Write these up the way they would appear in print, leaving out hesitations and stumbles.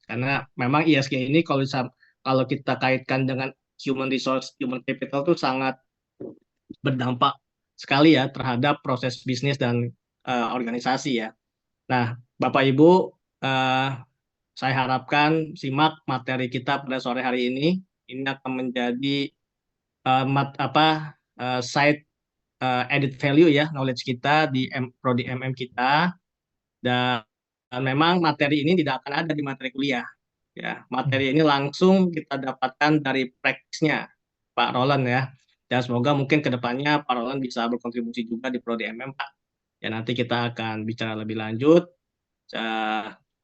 Karena memang ESG ini kalau kita kaitkan dengan human resource, human capital itu sangat berdampak sekali ya terhadap proses bisnis dan organisasi ya. Nah, Bapak Ibu, eh, saya harapkan simak materi kita pada sore hari ini. Ini akan menjadi side added value ya knowledge kita di prodi MM kita, dan memang materi ini tidak akan ada di materi kuliah ya. Materi ini langsung kita dapatkan dari praktisnya Pak Roland ya. Dan semoga mungkin ke depannya Pak Roland bisa berkontribusi juga di prodi MM Pak. Ya nanti kita akan bicara lebih lanjut.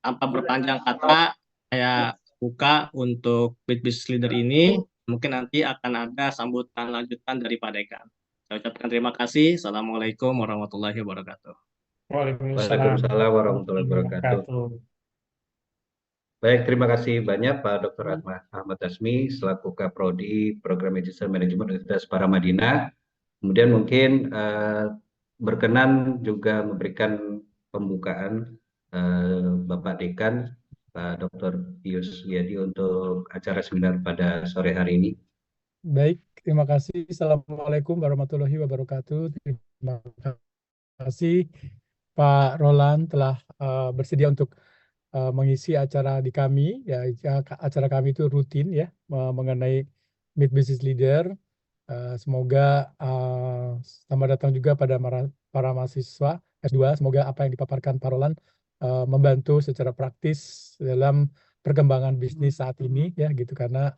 Tanpa berpanjang kata, saya buka untuk Business Leader ini. Mungkin nanti akan ada sambutan lanjutan dari Pak Dekan. Saya ucapkan terima kasih. Assalamualaikum warahmatullahi wabarakatuh. Waalaikumsalam Waalaikumsalam warahmatullahi warahmatullahi wabarakatuh. wabarakatuh. Baik, terima kasih banyak Pak Dr. Ahmad Asmi selaku Kaprodi Program Magister Manajemen Universitas Paramadina. Kemudian mungkin berkenan juga memberikan pembukaan Bapak Dekan Pak Dr. Pius Yadi untuk acara seminar pada sore hari ini. Baik, terima kasih. Assalamualaikum warahmatullahi wabarakatuh. Terima kasih Pak Roland telah bersedia untuk mengisi acara di kami. Ya, acara kami itu rutin ya mengenai Meet Business Leader. Semoga selamat datang juga pada para mahasiswa S2. Semoga apa yang dipaparkan Pak Roland membantu secara praktis dalam perkembangan bisnis saat ini ya gitu, karena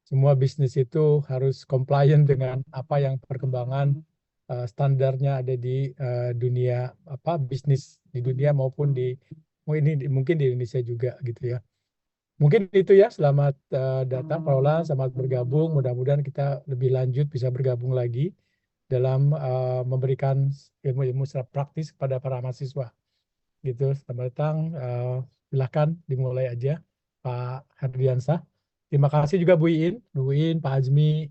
semua bisnis itu harus compliant dengan apa yang perkembangan standarnya ada di dunia bisnis di dunia maupun mungkin di Indonesia juga gitu ya. Mungkin itu ya, selamat datang Pak Roland, selamat bergabung. Mudah-mudahan kita lebih lanjut bisa bergabung lagi dalam memberikan ilmu-ilmu secara praktis kepada para mahasiswa. Gitu, selamat datang. Silahkan dimulai aja Pak Herdiansah. Terima kasih juga Bu Iin, Pak Azmi,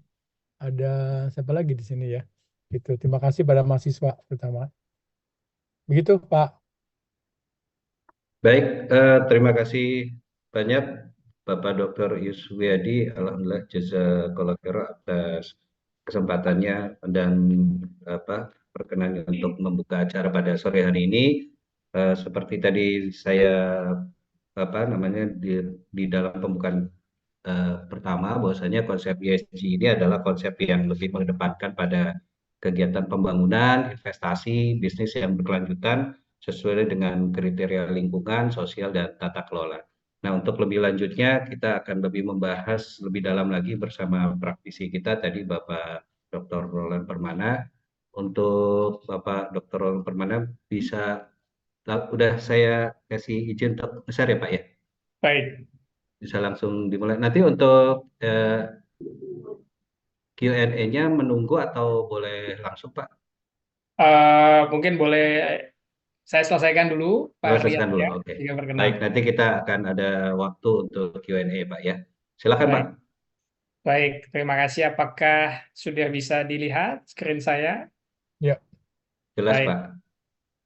ada siapa lagi di sini ya. Gitu. Terima kasih pada mahasiswa terutama. Begitu Pak. Baik, terima kasih banyak Bapak Dr. Yuswiadi. Alhamdulillah jazakallah khairan atas kesempatannya dan perkenan untuk membuka acara pada sore hari ini. Seperti tadi saya di dalam pembukaan pertama, bahwasanya konsep ESG ini adalah konsep yang lebih mengedepankan pada kegiatan pembangunan, investasi, bisnis yang berkelanjutan sesuai dengan kriteria lingkungan, sosial, dan tata kelola. Nah, untuk lebih lanjutnya kita akan lebih membahas lebih dalam lagi bersama praktisi kita tadi Bapak Dr. Roland Permana. Untuk Bapak Dr. Roland Permana bisa, udah saya kasih izin untuk besar ya Pak ya? Baik. Bisa langsung dimulai. Nanti untuk Q&A-nya menunggu atau boleh langsung Pak? Mungkin boleh saya selesaikan dulu Pak Selesaikan Herdian dulu, ya, oke. jika berkenan. Baik, nanti kita akan ada waktu untuk Q&A Pak ya. Silakan Pak. Baik, baik. Terima kasih. Apakah sudah bisa dilihat screen saya? Ya. Jelas Baik. Pak.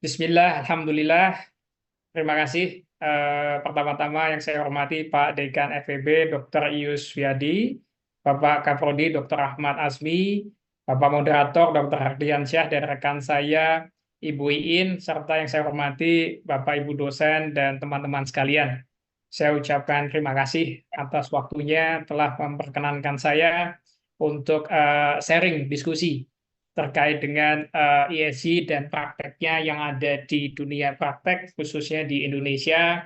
Bismillah, Alhamdulillah. Terima kasih. Pertama-tama yang saya hormati Pak Dekan FEB, Dr. Ius Wiadi, Bapak Kaprodi, Dr. Ahmad Azmi, Bapak Moderator, Dr. Hardiansyah, dan rekan saya, Ibu Iin, serta yang saya hormati Bapak Ibu dosen dan teman-teman sekalian. Saya ucapkan terima kasih atas waktunya telah memperkenankan saya untuk sharing diskusi terkait dengan ESG dan prakteknya yang ada di dunia praktek, khususnya di Indonesia,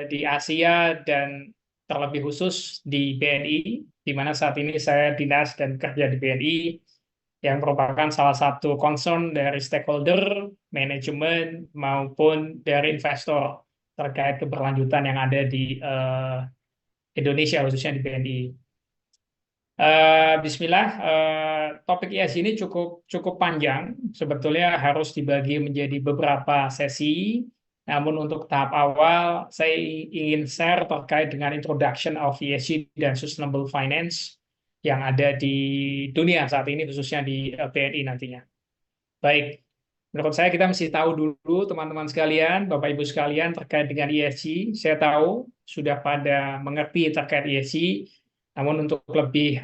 di Asia, dan terlebih khusus di BNI, di mana saat ini saya dinas dan kerja di BNI, yang merupakan salah satu concern dari stakeholder, manajemen, maupun dari investor terkait keberlanjutan yang ada di Indonesia, khususnya di BNI. Bismillah, topik IS ini cukup panjang. Sebetulnya harus dibagi menjadi beberapa sesi. Namun untuk tahap awal, saya ingin share terkait dengan introduction of ESG dan sustainable finance yang ada di dunia saat ini, khususnya di BNI nantinya. Baik, Menurut saya kita mesti tahu dulu teman-teman sekalian, Bapak Ibu sekalian terkait dengan ESG. Saya tahu sudah pada mengerti terkait ESG, namun untuk lebih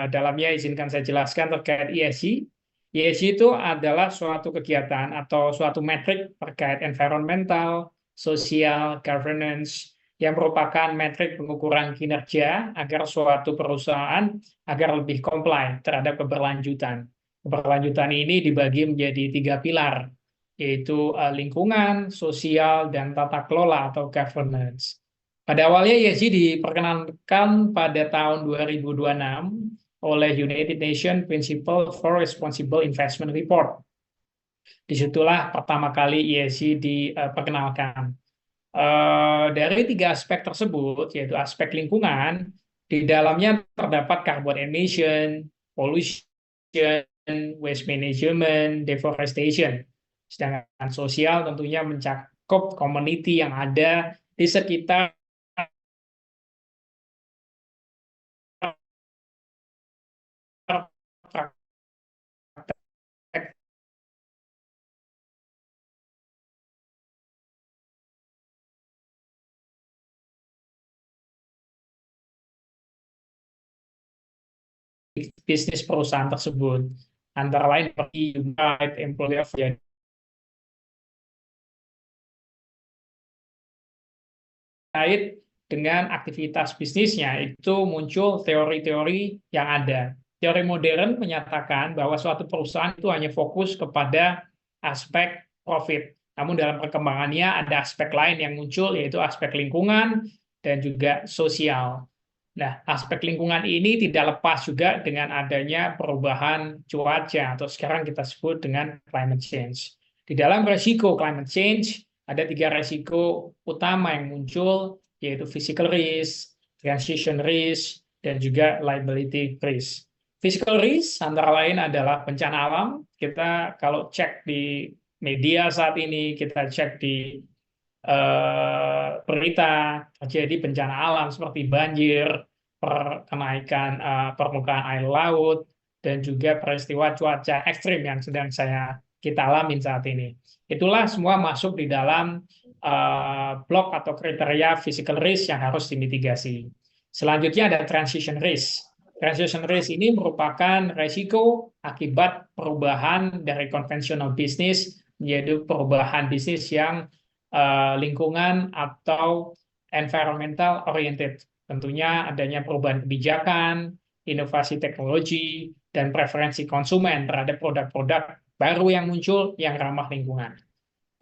dalamnya izinkan saya jelaskan terkait ESG. ESG itu adalah suatu kegiatan atau suatu metrik terkait environmental, sosial, governance, yang merupakan metrik pengukuran kinerja agar suatu perusahaan agar lebih comply terhadap keberlanjutan. Keberlanjutan ini dibagi menjadi 3 pilar, yaitu lingkungan, sosial, dan tata kelola atau governance. Pada awalnya ESG diperkenalkan pada tahun 2026 oleh United Nations Principle for Responsible Investment Report. Disitulah pertama kali ESG diperkenalkan. Dari 3 aspek tersebut, yaitu aspek lingkungan, di dalamnya terdapat carbon emission, pollution, waste management, deforestation. Sedangkan sosial tentunya mencakup community yang ada di sekitar bisnis perusahaan tersebut, antara lain seperti employer terkait dengan aktivitas bisnisnya itu muncul teori-teori yang ada. Teori modern menyatakan bahwa suatu perusahaan itu hanya fokus kepada aspek profit. Namun dalam perkembangannya ada aspek lain yang muncul, yaitu aspek lingkungan dan juga sosial. Nah, aspek lingkungan ini tidak lepas juga dengan adanya perubahan cuaca atau sekarang kita sebut dengan climate change. Di dalam resiko climate change ada 3 resiko utama yang muncul, yaitu physical risk, transition risk, dan juga liability risk. Physical risk antara lain adalah bencana alam. Kita kalau cek di media saat ini, kita cek di berita terjadi bencana alam seperti banjir, kenaikan permukaan air laut, dan juga peristiwa cuaca ekstrim yang sedang kita alami saat ini. Itulah semua masuk di dalam blok atau kriteria physical risk yang harus dimitigasi. Selanjutnya ada transition risk. Transition risk ini merupakan resiko akibat perubahan dari konvensional bisnis menjadi perubahan bisnis yang lingkungan atau environmental oriented. Tentunya adanya perubahan kebijakan, inovasi teknologi, dan preferensi konsumen terhadap produk-produk baru yang muncul yang ramah lingkungan.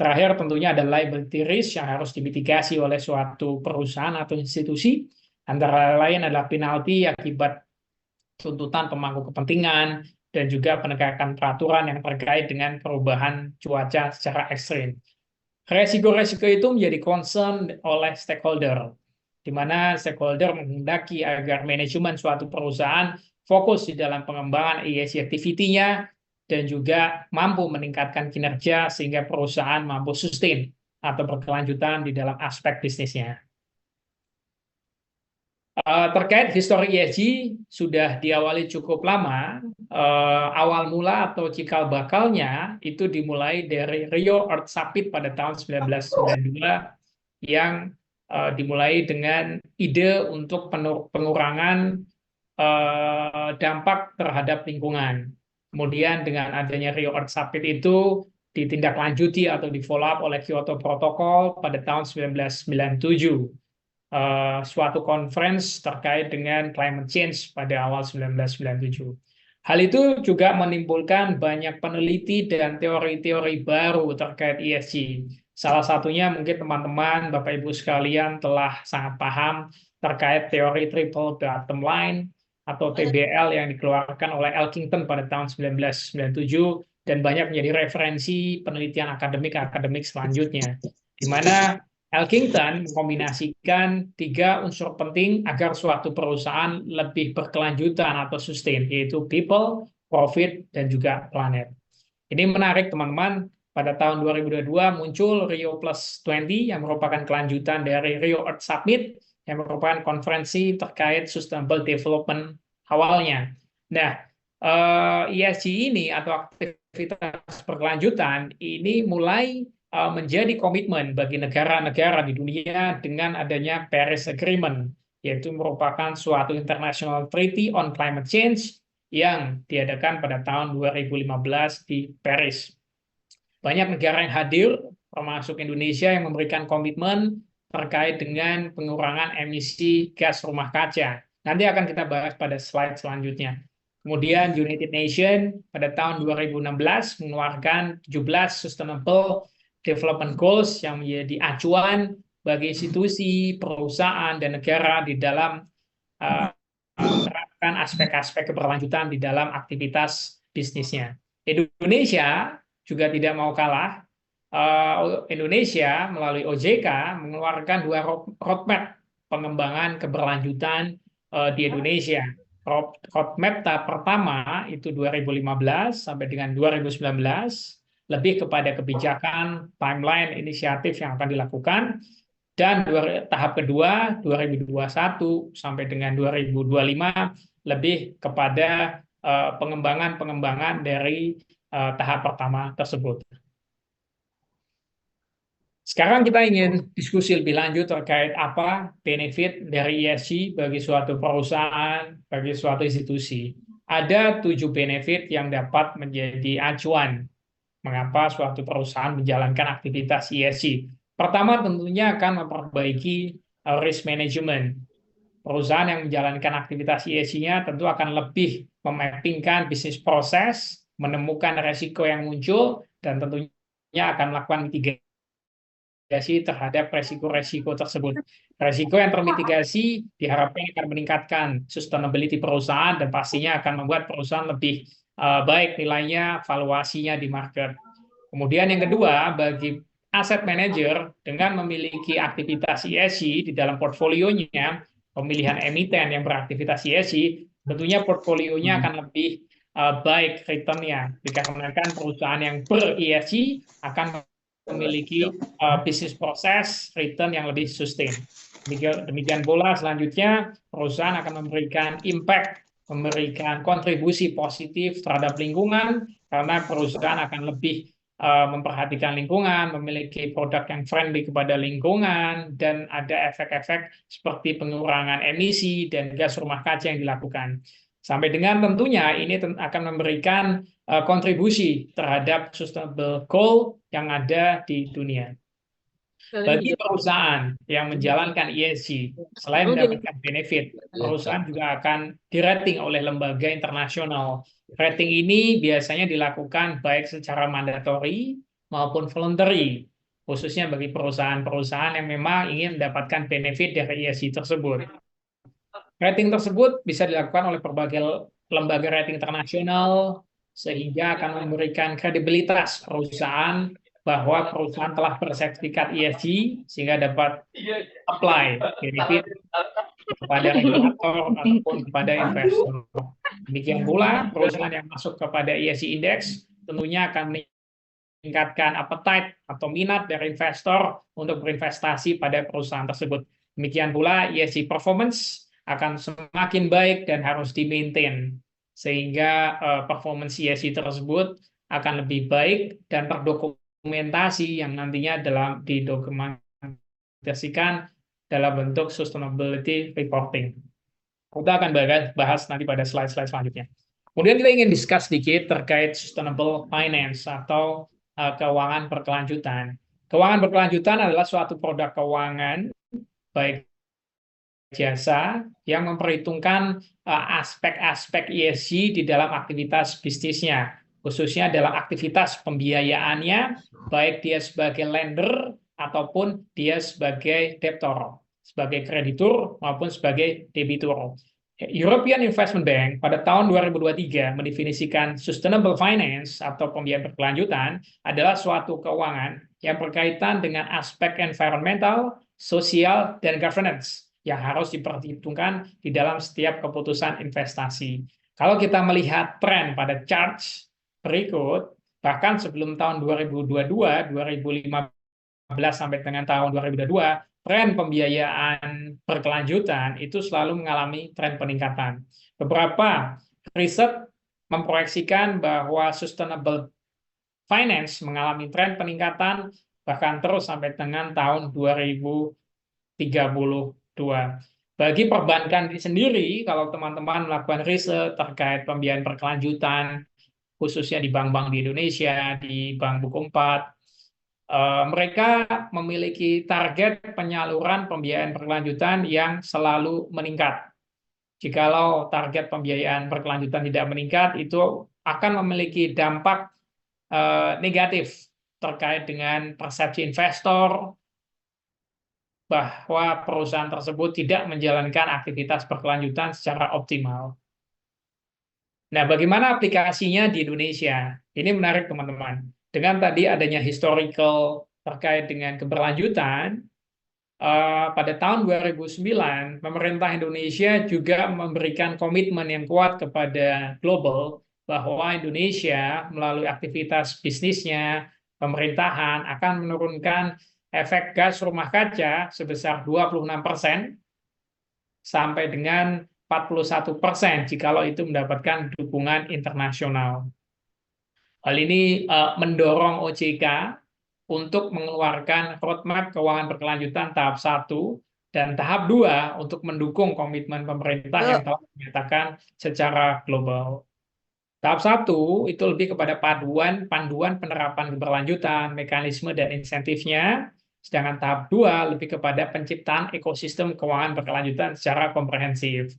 Terakhir tentunya ada liability risk yang harus dimitigasi oleh suatu perusahaan atau institusi, antara lain adalah penalti akibat tuntutan pemangku kepentingan dan juga penegakan peraturan yang terkait dengan perubahan cuaca secara ekstrim. Resiko-resiko itu menjadi concern oleh stakeholder, di mana stakeholder menghendaki agar manajemen suatu perusahaan fokus di dalam pengembangan ESG activity-nya dan juga mampu meningkatkan kinerja sehingga perusahaan mampu sustain atau berkelanjutan di dalam aspek bisnisnya. Terkait histori ESG sudah diawali cukup lama. Awal mula atau cikal bakalnya itu dimulai dari Rio Earth Summit pada tahun 1992 yang dimulai dengan ide untuk pengurangan dampak terhadap lingkungan. Kemudian dengan adanya Rio Earth Summit itu ditindaklanjuti atau di-follow up oleh Kyoto Protocol pada tahun 1997. Suatu conference terkait dengan climate change pada awal 1997. Hal itu juga menimbulkan banyak peneliti dan teori-teori baru terkait ESG. Salah satunya mungkin teman-teman, Bapak Ibu sekalian telah sangat paham terkait teori triple bottom line atau TBL yang dikeluarkan oleh Elkington pada tahun 1997 dan banyak menjadi referensi penelitian akademik selanjutnya, di mana Elkington mengkombinasikan 3 unsur penting agar suatu perusahaan lebih berkelanjutan atau sustain, yaitu people, profit, dan juga planet. Ini menarik teman-teman, pada tahun 2022 muncul Rio Plus 20 yang merupakan kelanjutan dari Rio Earth Summit yang merupakan konferensi terkait sustainable development awalnya. Nah, ESG ini atau aktivitas berkelanjutan ini mulai menjadi komitmen bagi negara-negara di dunia dengan adanya Paris Agreement, yaitu merupakan suatu international treaty on climate change yang diadakan pada tahun 2015 di Paris. Banyak negara yang hadir, termasuk Indonesia, yang memberikan komitmen terkait dengan pengurangan emisi gas rumah kaca. Nanti akan kita bahas pada slide selanjutnya. Kemudian United Nations pada tahun 2016 mengeluarkan 17 Sustainable Development Goals yang menjadi acuan bagi institusi, perusahaan, dan negara di dalam menerapkan aspek-aspek keberlanjutan di dalam aktivitas bisnisnya. Indonesia juga tidak mau kalah. Indonesia melalui OJK mengeluarkan 2 roadmap pengembangan keberlanjutan di Indonesia. Roadmap tahap pertama itu 2015 sampai dengan 2019, lebih kepada kebijakan, timeline, inisiatif yang akan dilakukan. Dan tahap kedua 2021 sampai dengan 2025 lebih kepada pengembangan dari tahap pertama tersebut. Sekarang kita ingin diskusi lebih lanjut terkait apa benefit dari ESG bagi suatu perusahaan, bagi suatu institusi. Ada 7 benefit yang dapat menjadi acuan mengapa suatu perusahaan menjalankan aktivitas ESG. Pertama, tentunya akan memperbaiki risk management. Perusahaan yang menjalankan aktivitas ESG-nya tentu akan lebih memappingkan bisnis proses, menemukan resiko yang muncul, dan tentunya akan melakukan mitigasi terhadap resiko-resiko tersebut. Resiko yang termitigasi diharapkan akan meningkatkan sustainability perusahaan dan pastinya akan membuat perusahaan lebih baik nilainya, valuasinya di market. Kemudian yang kedua, bagi asset manager dengan memiliki aktivitas ESG di dalam portfolionya, pemilihan emiten yang beraktivitas ESG, tentunya portfolionya akan lebih baik return-nya, dikarenakan perusahaan yang ber-ESG akan memiliki bisnis proses return yang lebih sustain. Demikian pula selanjutnya, perusahaan akan memberikan impact, memberikan kontribusi positif terhadap lingkungan, karena perusahaan akan lebih memperhatikan lingkungan, memiliki produk yang friendly kepada lingkungan, dan ada efek-efek seperti pengurangan emisi dan gas rumah kaca yang dilakukan. Sampai dengan tentunya ini akan memberikan kontribusi terhadap sustainable goal yang ada di dunia. Bagi perusahaan yang menjalankan ESG, selain mendapatkan benefit, perusahaan juga akan dirating oleh lembaga internasional. Rating ini biasanya dilakukan baik secara mandatori maupun voluntary, khususnya bagi perusahaan-perusahaan yang memang ingin mendapatkan benefit dari ESG tersebut. Rating tersebut bisa dilakukan oleh berbagai lembaga rating internasional, sehingga akan memberikan kredibilitas perusahaan bahwa perusahaan telah bersertifikat ESG sehingga dapat apply benefit kepada regulator ataupun kepada investor. Demikian pula perusahaan yang masuk kepada ESG Index tentunya akan meningkatkan appetite atau minat dari investor untuk berinvestasi pada perusahaan tersebut. Demikian pula ESG performance akan semakin baik dan harus di-maintain sehingga performance ESG tersebut akan lebih baik dan terdokumentasi yang nantinya didokumentasikan dalam bentuk sustainability reporting. Kita akan bahas nanti pada slide-slide selanjutnya. Kemudian kita ingin discuss sedikit terkait sustainable finance atau keuangan berkelanjutan. Keuangan berkelanjutan adalah suatu produk keuangan, baik jasa, yang memperhitungkan aspek-aspek ESG di dalam aktivitas bisnisnya, khususnya dalam aktivitas pembiayaannya, baik dia sebagai lender ataupun dia sebagai debtor, sebagai kreditur maupun sebagai debitur. European Investment Bank pada tahun 2023 mendefinisikan sustainable finance atau pembiayaan berkelanjutan adalah suatu keuangan yang berkaitan dengan aspek environmental, sosial, dan governance yang harus diperhitungkan di dalam setiap keputusan investasi. Kalau kita melihat tren pada chart berikut, bahkan sebelum tahun 2022, 2015 sampai dengan tahun 2022, tren pembiayaan berkelanjutan itu selalu mengalami tren peningkatan. Beberapa riset memproyeksikan bahwa sustainable finance mengalami tren peningkatan bahkan terus sampai dengan tahun 2032. Bagi perbankan sendiri, kalau teman-teman melakukan riset terkait pembiayaan berkelanjutan, khususnya di bank-bank di Indonesia, di Bank Buku 4, mereka memiliki target penyaluran pembiayaan berkelanjutan yang selalu meningkat. Jikalau target pembiayaan berkelanjutan tidak meningkat, itu akan memiliki dampak negatif terkait dengan persepsi investor bahwa perusahaan tersebut tidak menjalankan aktivitas berkelanjutan secara optimal. Nah, bagaimana aplikasinya di Indonesia? Ini menarik, teman-teman. Dengan tadi adanya historical terkait dengan keberlanjutan, pada tahun 2009, pemerintah Indonesia juga memberikan komitmen yang kuat kepada global bahwa Indonesia melalui aktivitas bisnisnya, pemerintahan akan menurunkan efek gas rumah kaca sebesar 26% sampai dengan 41% jikalau itu mendapatkan dukungan internasional. Hal ini mendorong OJK untuk mengeluarkan roadmap keuangan berkelanjutan tahap 1 dan tahap 2 untuk mendukung komitmen pemerintah yang telah dinyatakan secara global. Tahap 1 itu lebih kepada panduan penerapan keberlanjutan, mekanisme dan insentifnya, sedangkan tahap 2 lebih kepada penciptaan ekosistem keuangan berkelanjutan secara komprehensif.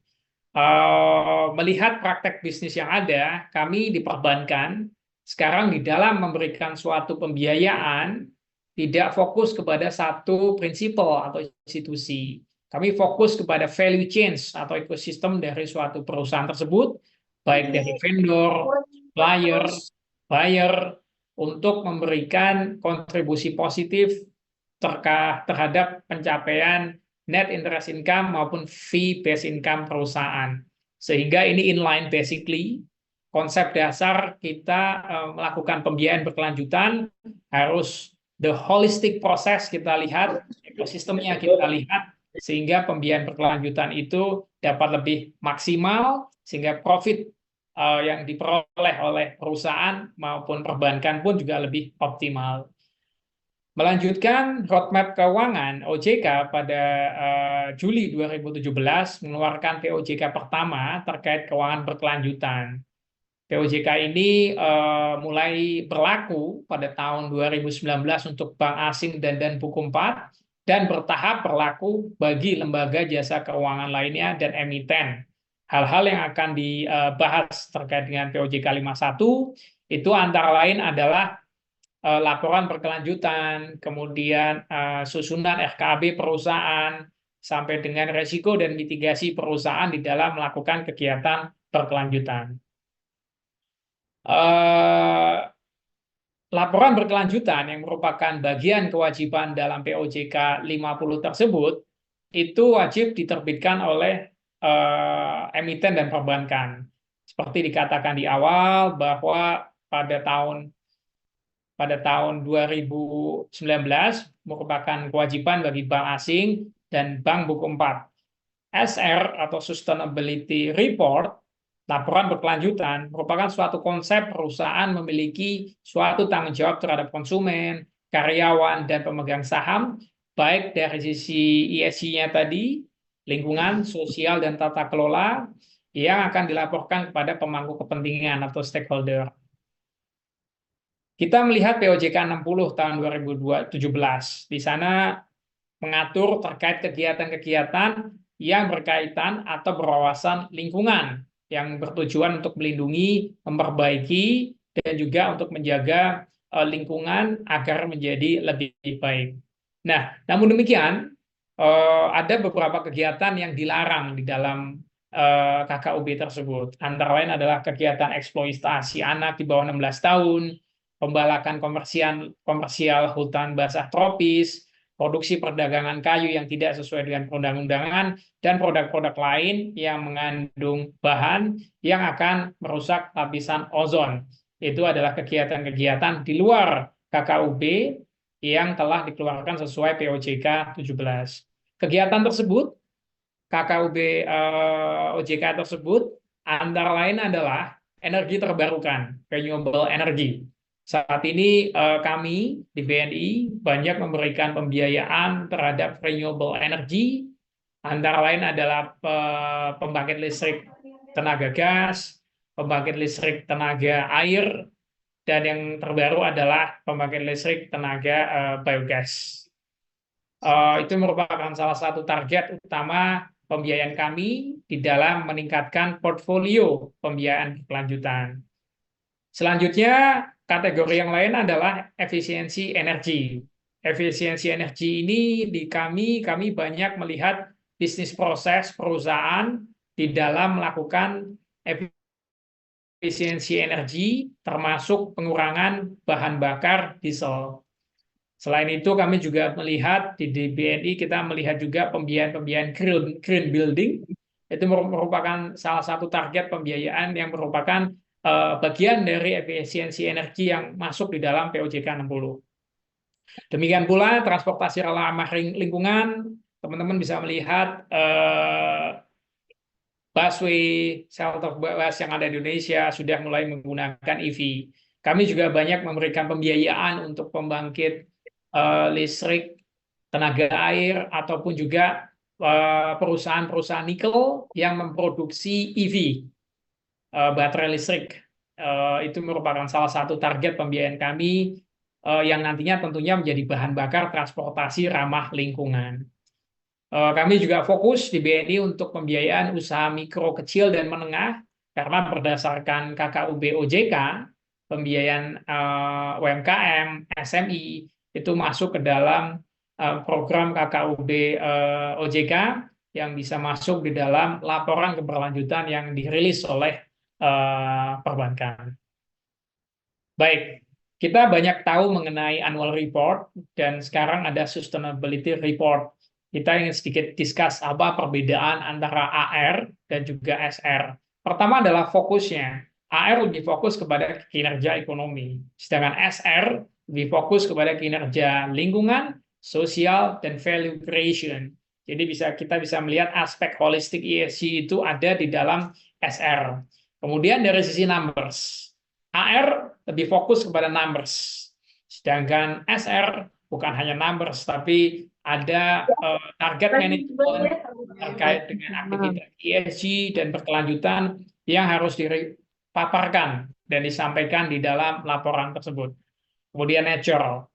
Melihat praktek bisnis yang ada, kami di perbankan sekarang di dalam memberikan suatu pembiayaan tidak fokus kepada satu prinsipal atau institusi. Kami fokus kepada value chain atau ekosistem dari suatu perusahaan tersebut, baik dari vendor, supplier, buyer, untuk memberikan kontribusi positif terhadap pencapaian net interest income maupun fee based income perusahaan. Sehingga ini inline basically. Konsep dasar kita melakukan pembiayaan berkelanjutan harus the holistic proses kita lihat, ekosistemnya kita lihat, sehingga pembiayaan berkelanjutan itu dapat lebih maksimal, sehingga profit yang diperoleh oleh perusahaan maupun perbankan pun juga lebih optimal. Melanjutkan roadmap keuangan, OJK pada Juli 2017 mengeluarkan POJK pertama terkait keuangan berkelanjutan. POJK ini mulai berlaku pada tahun 2019 untuk bank asing dan Buku 4 dan bertahap berlaku bagi lembaga jasa keuangan lainnya dan emiten. Hal-hal yang akan dibahas terkait dengan POJK 51 itu antara lain adalah laporan berkelanjutan, kemudian susunan RKAB perusahaan, sampai dengan resiko dan mitigasi perusahaan di dalam melakukan kegiatan berkelanjutan. Laporan berkelanjutan yang merupakan bagian kewajiban dalam POJK 50 tersebut itu wajib diterbitkan oleh emiten dan perbankan. Seperti dikatakan di awal bahwa pada tahun 2019 merupakan kewajiban bagi bank asing dan Bank Buku 4. SR atau Sustainability Report, laporan berkelanjutan, merupakan suatu konsep perusahaan memiliki suatu tanggung jawab terhadap konsumen, karyawan, dan pemegang saham, baik dari sisi ESG-nya tadi, lingkungan, sosial, dan tata kelola, yang akan dilaporkan kepada pemangku kepentingan atau stakeholder. Kita melihat POJK 60 tahun 2017. Di sana mengatur terkait kegiatan-kegiatan yang berkaitan atau berwawasan lingkungan yang bertujuan untuk melindungi, memperbaiki, dan juga untuk menjaga lingkungan agar menjadi lebih baik. Nah, namun demikian, ada beberapa kegiatan yang dilarang di dalam KKUB tersebut. Antara lain adalah kegiatan eksploitasi anak di bawah 16 tahun, pembalakan komersial hutan basah tropis, produksi perdagangan kayu yang tidak sesuai dengan perundang-undangan, dan produk-produk lain yang mengandung bahan yang akan merusak lapisan ozon. Itu adalah kegiatan-kegiatan di luar KKUB yang telah dikeluarkan sesuai POJK 17. Kegiatan tersebut, KKUB OJK tersebut, antara lain adalah energi terbarukan, renewable energy. Saat ini kami di BNI banyak memberikan pembiayaan terhadap renewable energy, antara lain adalah pembangkit listrik tenaga gas, pembangkit listrik tenaga air, dan yang terbaru adalah pembangkit listrik tenaga biogas. Itu merupakan salah satu target utama pembiayaan kami di dalam meningkatkan portfolio pembiayaan berkelanjutan. Selanjutnya, kategori yang lain adalah efisiensi energi. Efisiensi energi ini di kami banyak melihat bisnis proses perusahaan di dalam melakukan efisiensi energi, termasuk pengurangan bahan bakar diesel. Selain itu, kami juga melihat di BNI, kita melihat juga pembiayaan green building. Itu merupakan salah satu target pembiayaan yang merupakan bagian dari efisiensi energi yang masuk di dalam POJK 60. Demikian pula transportasi ramah lingkungan, teman-teman bisa melihat busway, shelter bus yang ada di Indonesia sudah mulai menggunakan EV. Kami juga banyak memberikan pembiayaan untuk pembangkit listrik tenaga air ataupun juga perusahaan-perusahaan nikel yang memproduksi EV, baterai listrik. Itu merupakan salah satu target pembiayaan kami yang nantinya tentunya menjadi bahan bakar transportasi ramah lingkungan. Kami juga fokus di BNI untuk pembiayaan usaha mikro, kecil, dan menengah, karena berdasarkan KKUB OJK, pembiayaan UMKM, SMI, itu masuk ke dalam program KKUB OJK yang bisa masuk di dalam laporan keberlanjutan yang dirilis oleh perbankan. Baik, kita banyak tahu mengenai annual report, dan sekarang ada sustainability report. Kita ingin sedikit discuss apa perbedaan antara AR dan juga SR. Pertama adalah fokusnya. AR lebih fokus kepada kinerja ekonomi, sedangkan SR lebih fokus kepada kinerja lingkungan, sosial, dan value creation. Jadi kita bisa melihat aspek holistik ESG itu ada di dalam SR. Kemudian dari sisi numbers, AR lebih fokus kepada numbers, sedangkan SR bukan hanya numbers, tapi ada target manajemen terkait dengan aktivitas ESG dan berkelanjutan yang harus dipaparkan dan disampaikan di dalam laporan tersebut. Kemudian natural.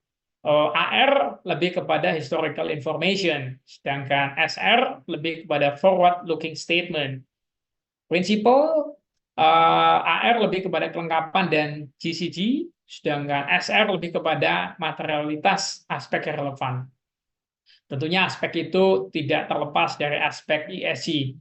AR lebih kepada historical information, sedangkan SR lebih kepada forward-looking statement. Prinsipal, AR lebih kepada kelengkapan dan GCG, sedangkan SR lebih kepada materialitas aspek yang relevan. Tentunya aspek itu tidak terlepas dari aspek ESG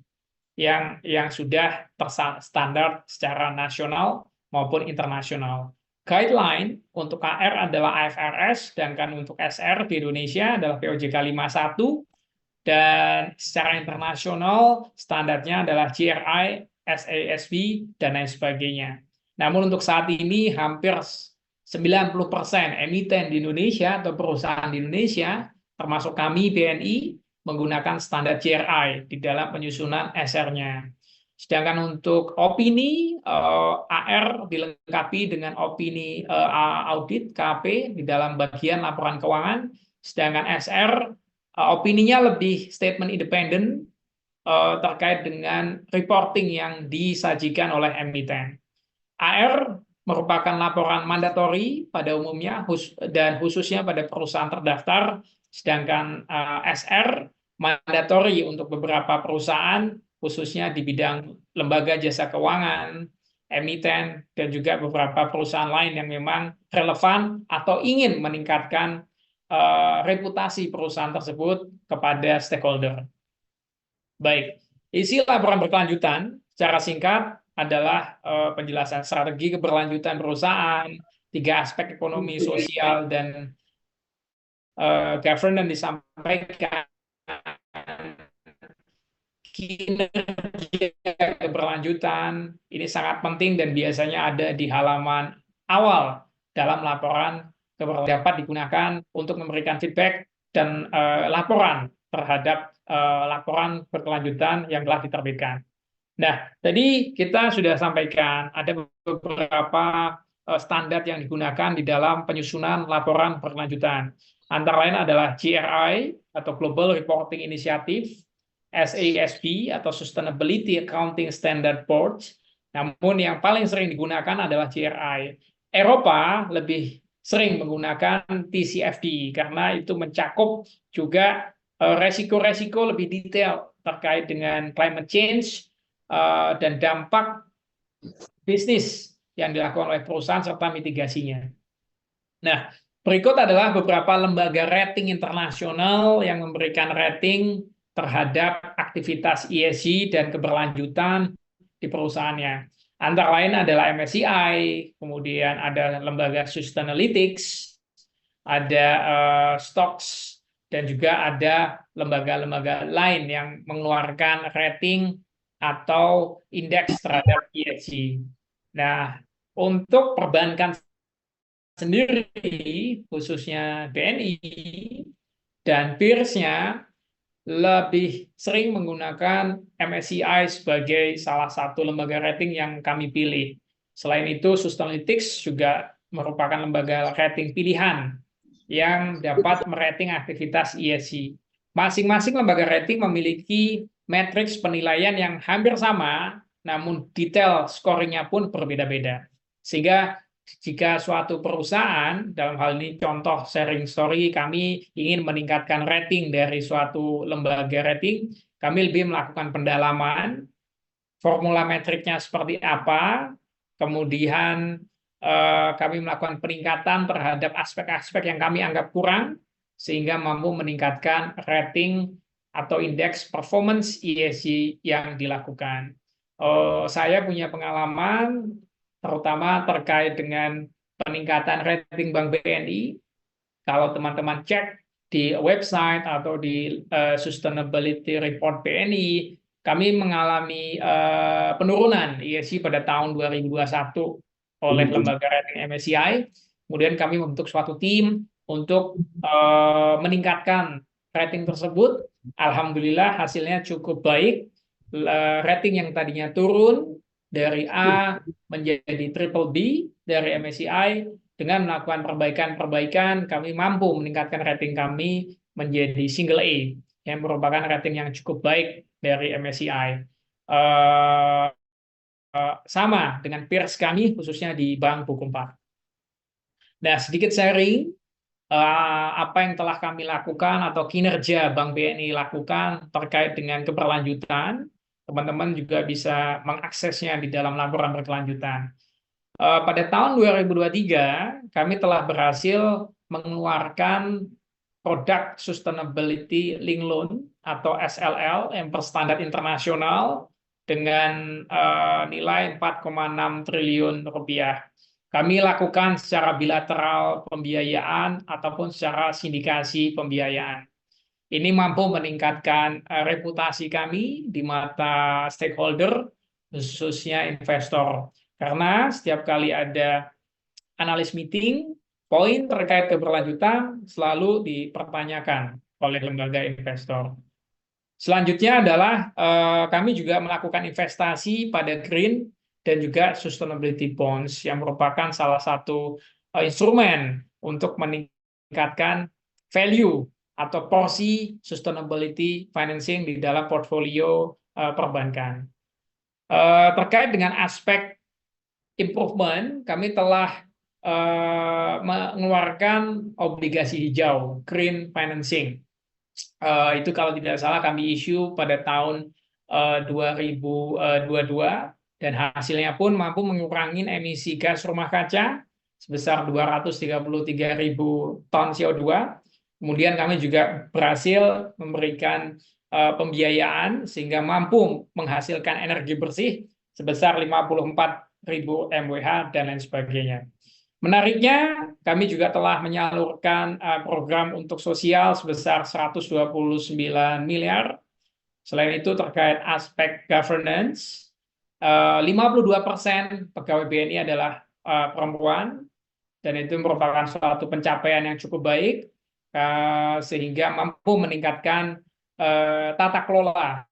yang sudah terstandar secara nasional maupun internasional. Guideline untuk KR adalah IFRS, sedangkan untuk SR di Indonesia adalah POJK 51, dan secara internasional standarnya adalah GRI, SASB, dan lain sebagainya. Namun untuk saat ini hampir 90% emiten di Indonesia atau perusahaan di Indonesia, termasuk kami BNI, menggunakan standar GRI di dalam penyusunan SR-nya. Sedangkan untuk opini, AR dilengkapi dengan opini audit KP di dalam bagian laporan keuangan, sedangkan SR opininya lebih statement independen terkait dengan reporting yang disajikan oleh emiten. AR merupakan laporan mandatori pada umumnya dan khususnya pada perusahaan terdaftar, sedangkan SR mandatori untuk beberapa perusahaan, khususnya di bidang lembaga jasa keuangan, emiten, dan juga beberapa perusahaan lain yang memang relevan atau ingin meningkatkan reputasi perusahaan tersebut kepada stakeholder. Baik, isi laporan berkelanjutan secara singkat adalah penjelasan strategi keberlanjutan perusahaan, 3 aspek ekonomi, sosial, dan governance disampaikan, kinerja keberlanjutan, ini sangat penting dan biasanya ada di halaman awal dalam laporan dapat digunakan untuk memberikan feedback dan laporan terhadap laporan berkelanjutan yang telah diterbitkan. Nah, tadi kita sudah sampaikan ada beberapa standar yang digunakan di dalam penyusunan laporan berkelanjutan. Antara lain adalah GRI atau Global Reporting Initiative, SASB atau Sustainability Accounting Standard Board. Namun yang paling sering digunakan adalah GRI. Eropa lebih sering menggunakan TCFD karena itu mencakup juga resiko-resiko lebih detail terkait dengan climate change dan dampak bisnis yang dilakukan oleh perusahaan serta mitigasinya. Nah, berikut adalah beberapa lembaga rating internasional yang memberikan rating terhadap aktivitas ESG dan keberlanjutan di perusahaannya. Antara lain adalah MSCI, kemudian ada lembaga Sustainalytics, ada Stocks, dan juga ada lembaga-lembaga lain yang mengeluarkan rating atau indeks terhadap ESG. Nah, untuk perbankan sendiri, khususnya BNI dan peers-nya, lebih sering menggunakan MSCI sebagai salah satu lembaga rating yang kami pilih. Selain itu, Sustainalytics juga merupakan lembaga rating pilihan yang dapat merating aktivitas ESG. Masing-masing lembaga rating memiliki matriks penilaian yang hampir sama, namun detail scoringnya pun berbeda-beda. Sehingga jika suatu perusahaan, dalam hal ini contoh sharing story, kami ingin meningkatkan rating dari suatu lembaga rating, kami lebih melakukan pendalaman, formula metriknya seperti apa, kemudian kami melakukan peningkatan terhadap aspek-aspek yang kami anggap kurang, sehingga mampu meningkatkan rating atau indeks performance ESG yang dilakukan. Saya punya pengalaman terutama terkait dengan peningkatan rating Bank BNI. Kalau teman-teman cek di website atau di Sustainability Report BNI, kami mengalami penurunan ESG pada tahun 2021 oleh lembaga rating MSCI. Kemudian kami membentuk suatu tim untuk meningkatkan rating tersebut. Alhamdulillah hasilnya cukup baik. Rating yang tadinya turun dari A menjadi triple B dari MSCI, dengan melakukan perbaikan-perbaikan, kami mampu meningkatkan rating kami menjadi single A, yang merupakan rating yang cukup baik dari MSCI. Sama dengan peers kami, khususnya di Bank Bukopin. Nah, sedikit sharing apa yang telah kami lakukan atau kinerja Bank BNI lakukan terkait dengan keberlanjutan. Teman-teman juga bisa mengaksesnya di dalam laporan berkelanjutan. Pada tahun 2023, kami telah berhasil mengeluarkan produk Sustainability Linked Loan atau SLL yang berstandar internasional dengan nilai 4,6 triliun rupiah. Kami lakukan secara bilateral pembiayaan ataupun secara sindikasi pembiayaan. Ini mampu meningkatkan reputasi kami di mata stakeholder, khususnya investor. Karena setiap kali ada analis meeting, poin terkait keberlanjutan selalu dipertanyakan oleh lembaga investor. Selanjutnya adalah kami juga melakukan investasi pada green dan juga sustainability bonds yang merupakan salah satu instrumen untuk meningkatkan value atau porsi sustainability financing di dalam portfolio perbankan. Terkait dengan aspek improvement, kami telah mengeluarkan obligasi hijau, green financing. Itu kalau tidak salah kami issue pada tahun 2022, dan hasilnya pun mampu mengurangi emisi gas rumah kaca sebesar 233.000 ton CO2. Kemudian kami juga berhasil memberikan pembiayaan sehingga mampu menghasilkan energi bersih sebesar 54.000 MWh dan lain sebagainya. Menariknya, kami juga telah menyalurkan program untuk sosial sebesar 129 miliar. Selain itu terkait aspek governance, 52% pegawai BNI adalah perempuan, dan itu merupakan suatu pencapaian yang cukup baik, sehingga mampu meningkatkan tata kelola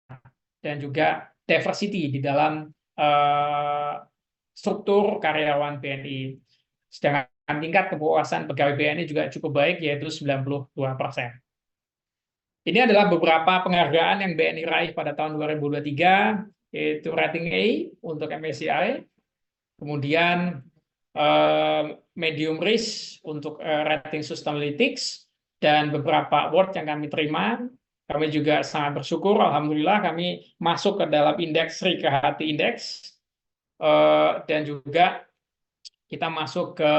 dan juga diversity di dalam struktur karyawan BNI. Sedangkan tingkat kepuasan pegawai BNI juga cukup baik, yaitu 92%. Ini adalah beberapa penghargaan yang BNI raih pada tahun 2023, yaitu rating A untuk MSCI, kemudian medium risk untuk rating Sustainalytics, dan beberapa award yang kami terima. Kami juga sangat bersyukur, alhamdulillah kami masuk ke dalam indeks Sri Kehati Index, dan juga kita masuk ke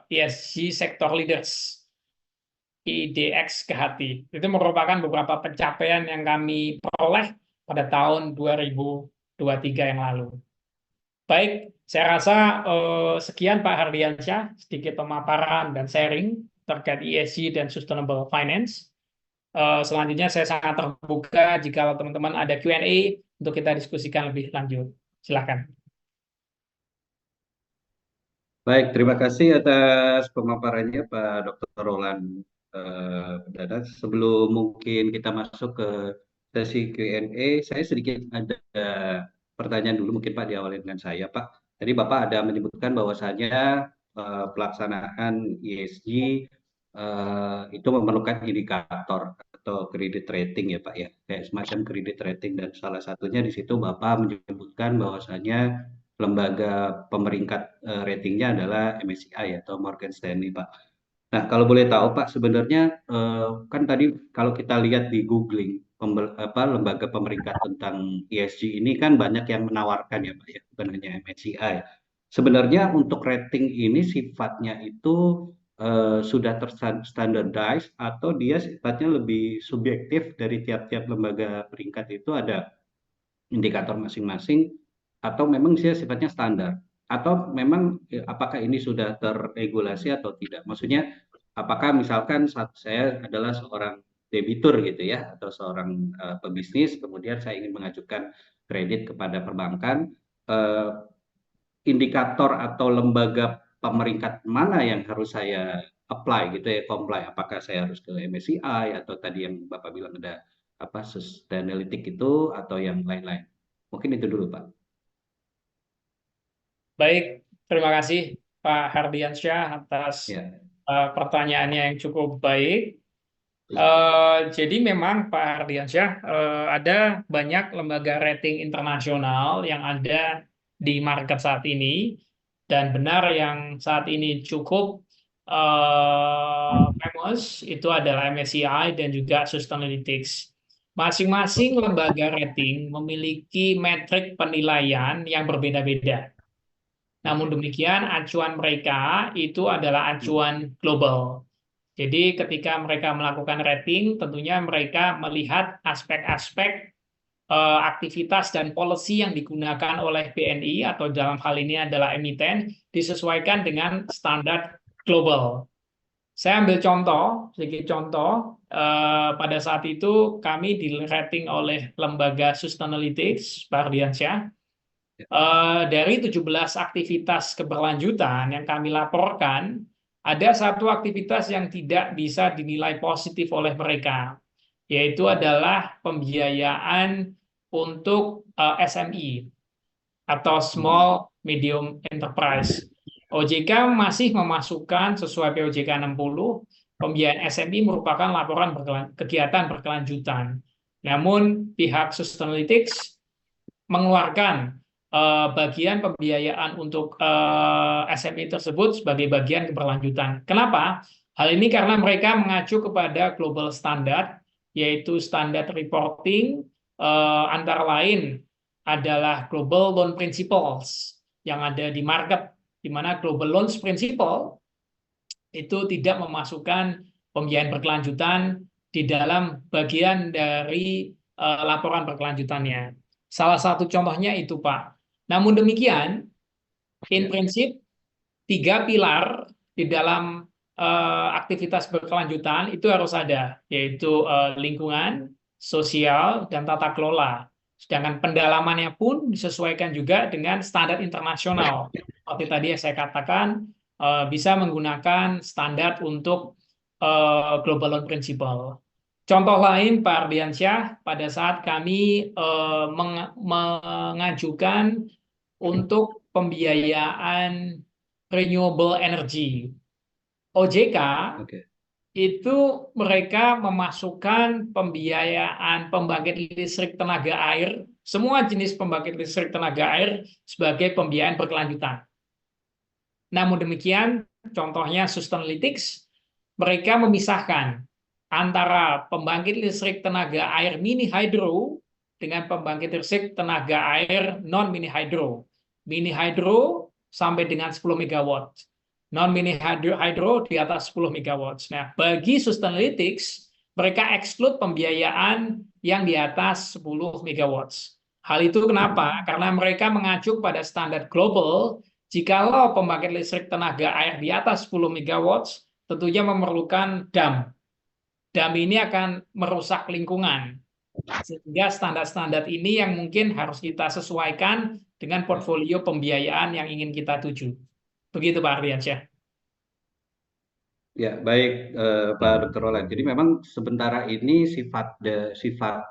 ESG Sector Leaders, IDX Kehati. Itu merupakan beberapa pencapaian yang kami peroleh pada tahun 2023 yang lalu. Baik, saya rasa sekian Pak Hardiansyah, sedikit pemaparan dan sharing terkait ESG dan Sustainable Finance. Selanjutnya saya sangat terbuka jika teman-teman ada Q&A untuk kita diskusikan lebih lanjut. Silakan. Baik, terima kasih atas pemaparannya Pak Dr. Roland Perdana. Sebelum mungkin kita masuk ke sesi Q&A, saya sedikit ada pertanyaan dulu mungkin Pak diawali dengan saya Pak. Tadi Bapak ada menyebutkan bahwasanya pelaksanaan ESG itu memerlukan indikator atau kredit rating ya Pak ya, kayak semacam kredit rating, dan salah satunya di situ Bapak menyebutkan bahwasanya lembaga pemeringkat ratingnya adalah MSCI atau Morgan Stanley Pak. Nah kalau boleh tahu Pak, sebenarnya kan tadi kalau kita lihat di googling lembaga pemeringkat tentang ESG ini kan banyak yang menawarkan ya Pak ya, bukan hanya MSCI. Sebenarnya untuk rating ini sifatnya itu sudah terstandardized atau dia sifatnya lebih subjektif dari tiap-tiap lembaga peringkat, itu ada indikator masing-masing atau memang dia sifatnya standar, atau memang apakah ini sudah terregulasi atau tidak? Maksudnya apakah misalkan saya adalah seorang debitur gitu ya, atau seorang pebisnis, kemudian saya ingin mengajukan kredit kepada perbankan, indikator atau lembaga pemeringkat mana yang harus saya apply gitu ya, comply? Apakah saya harus ke MSCI atau tadi yang Bapak bilang ada apa Sustainalytics itu atau yang lain-lain? Mungkin itu dulu Pak. Baik, terima kasih Pak Hardiansyah atas Ya. pertanyaannya yang cukup baik. Jadi memang Pak Hardiansyah, ada banyak lembaga rating internasional yang ada di market saat ini, dan benar yang saat ini cukup famous itu adalah MSCI dan juga Sustainalytics. Masing-masing lembaga rating memiliki metrik penilaian yang berbeda-beda. Namun demikian, acuan mereka itu adalah acuan global. Jadi ketika mereka melakukan rating, tentunya mereka melihat aspek-aspek aktivitas dan policy yang digunakan oleh BNI atau dalam hal ini adalah emiten, disesuaikan dengan standar global. Saya ambil sedikit contoh. Pada saat itu kami di rating oleh lembaga Sustainalytics, Pak Ardiansyah. Dari 17 aktivitas keberlanjutan yang kami laporkan, ada satu aktivitas yang tidak bisa dinilai positif oleh mereka, yaitu adalah pembiayaan untuk SME atau Small Medium Enterprise. OJK masih memasukkan sesuai POJK 60, pembiayaan SME merupakan laporan kegiatan berkelanjutan. Namun pihak Sustainalytics mengeluarkan bagian pembiayaan untuk SME tersebut sebagai bagian keberlanjutan. Kenapa? Hal ini karena mereka mengacu kepada global standard, yaitu standar reporting, antara lain adalah Global Loan Principles yang ada di market, di mana Global Loans Principle itu tidak memasukkan pembiayaan berkelanjutan di dalam bagian dari laporan berkelanjutannya. Salah satu contohnya itu, Pak. Namun demikian, in prinsip, 3 pilar di dalam aktivitas berkelanjutan itu harus ada, yaitu lingkungan, sosial, dan tata kelola. Sedangkan pendalamannya pun disesuaikan juga dengan standar internasional. Seperti tadi yang saya katakan, bisa menggunakan standar untuk Global Loan Principle. Contoh lain, Pak Ardiansyah, pada saat kami mengajukan untuk pembiayaan renewable energy. OJK Oke. itu mereka memasukkan pembiayaan pembangkit listrik tenaga air, semua jenis pembangkit listrik tenaga air sebagai pembiayaan berkelanjutan. Namun demikian, contohnya Sustainalytics, mereka memisahkan antara pembangkit listrik tenaga air mini hydro dengan pembangkit listrik tenaga air non mini hydro. Mini hydro sampai dengan 10 megawatt. Non mini hydro di atas 10 megawatt. Nah, bagi Sustainalytics, mereka exclude pembiayaan yang di atas 10 megawatt. Hal itu kenapa? Karena mereka mengacu pada standar global. Jikalau pembangkit listrik tenaga air di atas 10 megawatt, tentunya memerlukan dam. Dam ini akan merusak lingkungan. Sehingga standar-standar ini yang mungkin harus kita sesuaikan dengan portfolio pembiayaan yang ingin kita tuju. Begitu Pak Ardiansyah. Ya, baik Pak Dr. Roland. Jadi memang sementara ini sifat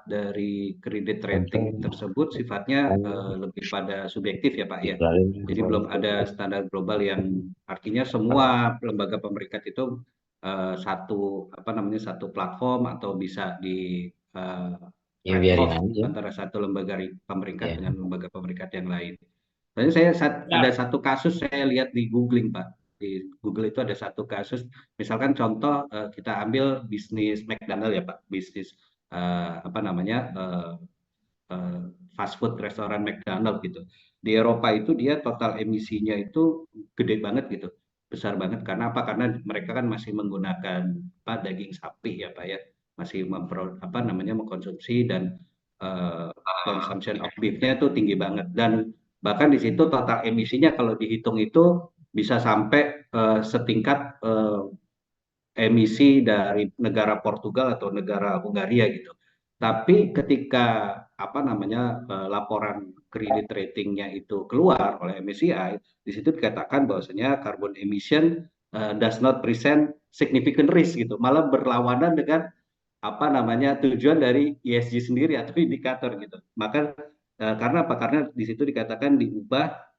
dari kredit rating tersebut sifatnya lebih pada subjektif ya Pak ya. Jadi belum ada standar global yang artinya semua lembaga pemeringkat itu satu platform atau bisa di Ya trade biarin off aja. antara satu lembaga pemeringkat Ya. dengan lembaga pemeringkat yang lain. Soalnya ada satu kasus saya lihat di googling Pak. Di Google itu ada satu kasus, misalkan contoh kita ambil bisnis McDonald ya Pak, bisnis fast food restoran McDonald gitu. Di Eropa itu dia total emisinya itu gede banget gitu, besar banget. Karena apa? Karena mereka kan masih menggunakan daging sapi ya Pak ya, masih mengkonsumsi dan consumption of beef-nya itu tinggi banget. Dan bahkan di situ total emisinya kalau dihitung itu bisa sampai setingkat emisi dari negara Portugal atau negara Hungaria gitu. Tapi ketika laporan kredit ratingnya itu keluar oleh MSCI, di situ dikatakan bahwasanya carbon emission does not present significant risk gitu, malah berlawanan dengan tujuan dari ESG sendiri atau indikator gitu. Maka karena apa? Karena di situ dikatakan diubah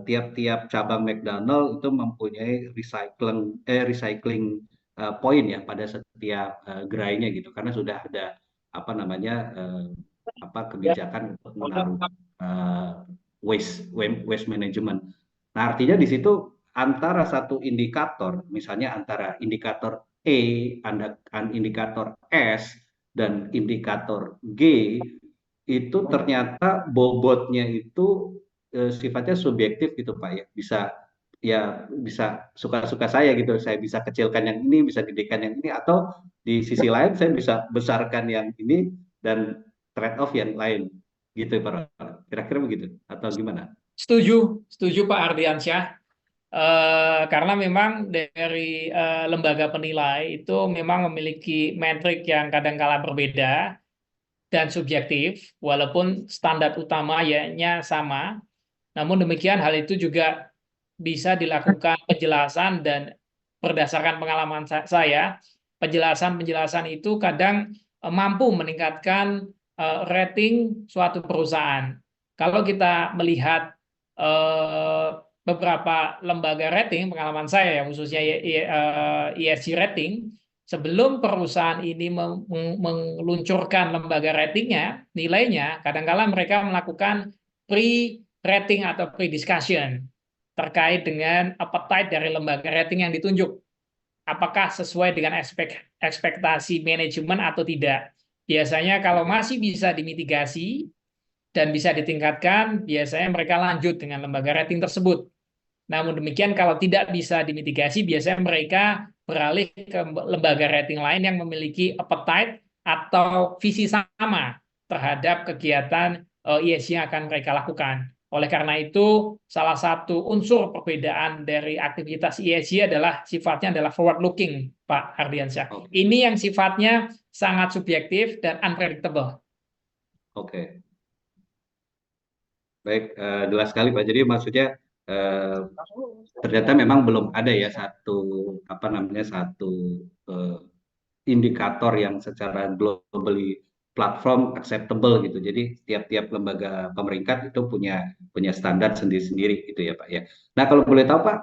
tiap-tiap cabang McDonald itu mempunyai recycling point ya pada setiap gerainya gitu. Karena sudah ada kebijakan untuk menaruh waste management. Nah, artinya di situ antara satu indikator, misalnya antara indikator E, indikator S, dan indikator G, itu ternyata bobotnya itu sifatnya subjektif gitu Pak ya. Bisa suka-suka saya gitu. Saya bisa kecilkan yang ini, bisa gedekan yang ini, atau di sisi lain saya bisa besarkan yang ini dan trade off yang lain. Gitu Pak. Kira-kira begitu atau gimana? Setuju Pak Ardiansyah. Karena memang dari lembaga penilai itu memang memiliki metrik yang kadang-kala berbeda dan subjektif, walaupun standar utamanya sama. Namun demikian hal itu juga bisa dilakukan penjelasan, dan berdasarkan pengalaman saya, penjelasan itu kadang mampu meningkatkan rating suatu perusahaan. Kalau kita melihat beberapa lembaga rating, pengalaman saya ya, khususnya ESG rating, sebelum perusahaan ini meluncurkan lembaga ratingnya, nilainya, kadang-kala mereka melakukan pre-rating atau pre-discussion terkait dengan appetite dari lembaga rating yang ditunjuk. Apakah sesuai dengan ekspektasi manajemen atau tidak. Biasanya kalau masih bisa dimitigasi dan bisa ditingkatkan, biasanya mereka lanjut dengan lembaga rating tersebut. Namun demikian, kalau tidak bisa dimitigasi, biasanya mereka beralih ke lembaga rating lain yang memiliki appetite atau visi sama terhadap kegiatan ESG yang akan mereka lakukan. Oleh karena itu, salah satu unsur perbedaan dari aktivitas ESG adalah sifatnya adalah forward looking, Pak Ardiansyah. Ini yang sifatnya sangat subjektif dan unpredictable. Oke. Baik, jelas sekali Pak. Jadi maksudnya ternyata memang belum ada ya satu indikator yang secara globally platform acceptable gitu. Jadi tiap-tiap lembaga pemeringkat itu punya standar sendiri-sendiri gitu ya Pak ya. Nah kalau boleh tahu Pak,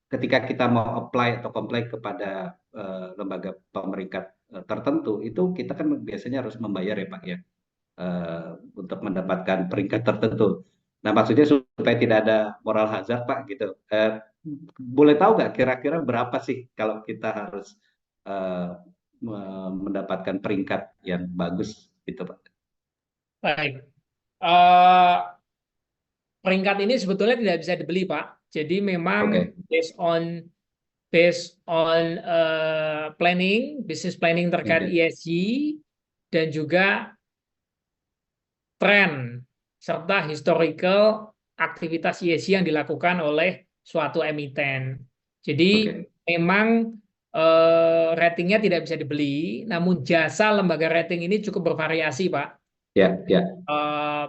ketika kita mau apply atau comply kepada lembaga pemeringkat tertentu, itu kita kan biasanya harus membayar ya Pak ya, untuk mendapatkan peringkat tertentu. Nah maksudnya supaya tidak ada moral hazard Pak gitu. Boleh tahu nggak kira-kira berapa sih kalau kita harus eh, mendapatkan peringkat yang bagus gitu Pak? Baik. Eh, Peringkat ini sebetulnya tidak bisa dibeli, Pak. Jadi memang Oke, based on planning, business planning terkait oke, ESG dan juga tren serta historical aktivitas ESG yang dilakukan oleh suatu emiten. Jadi oke. memang ratingnya tidak bisa dibeli, namun jasa lembaga rating ini cukup bervariasi, Pak. Ya, ya,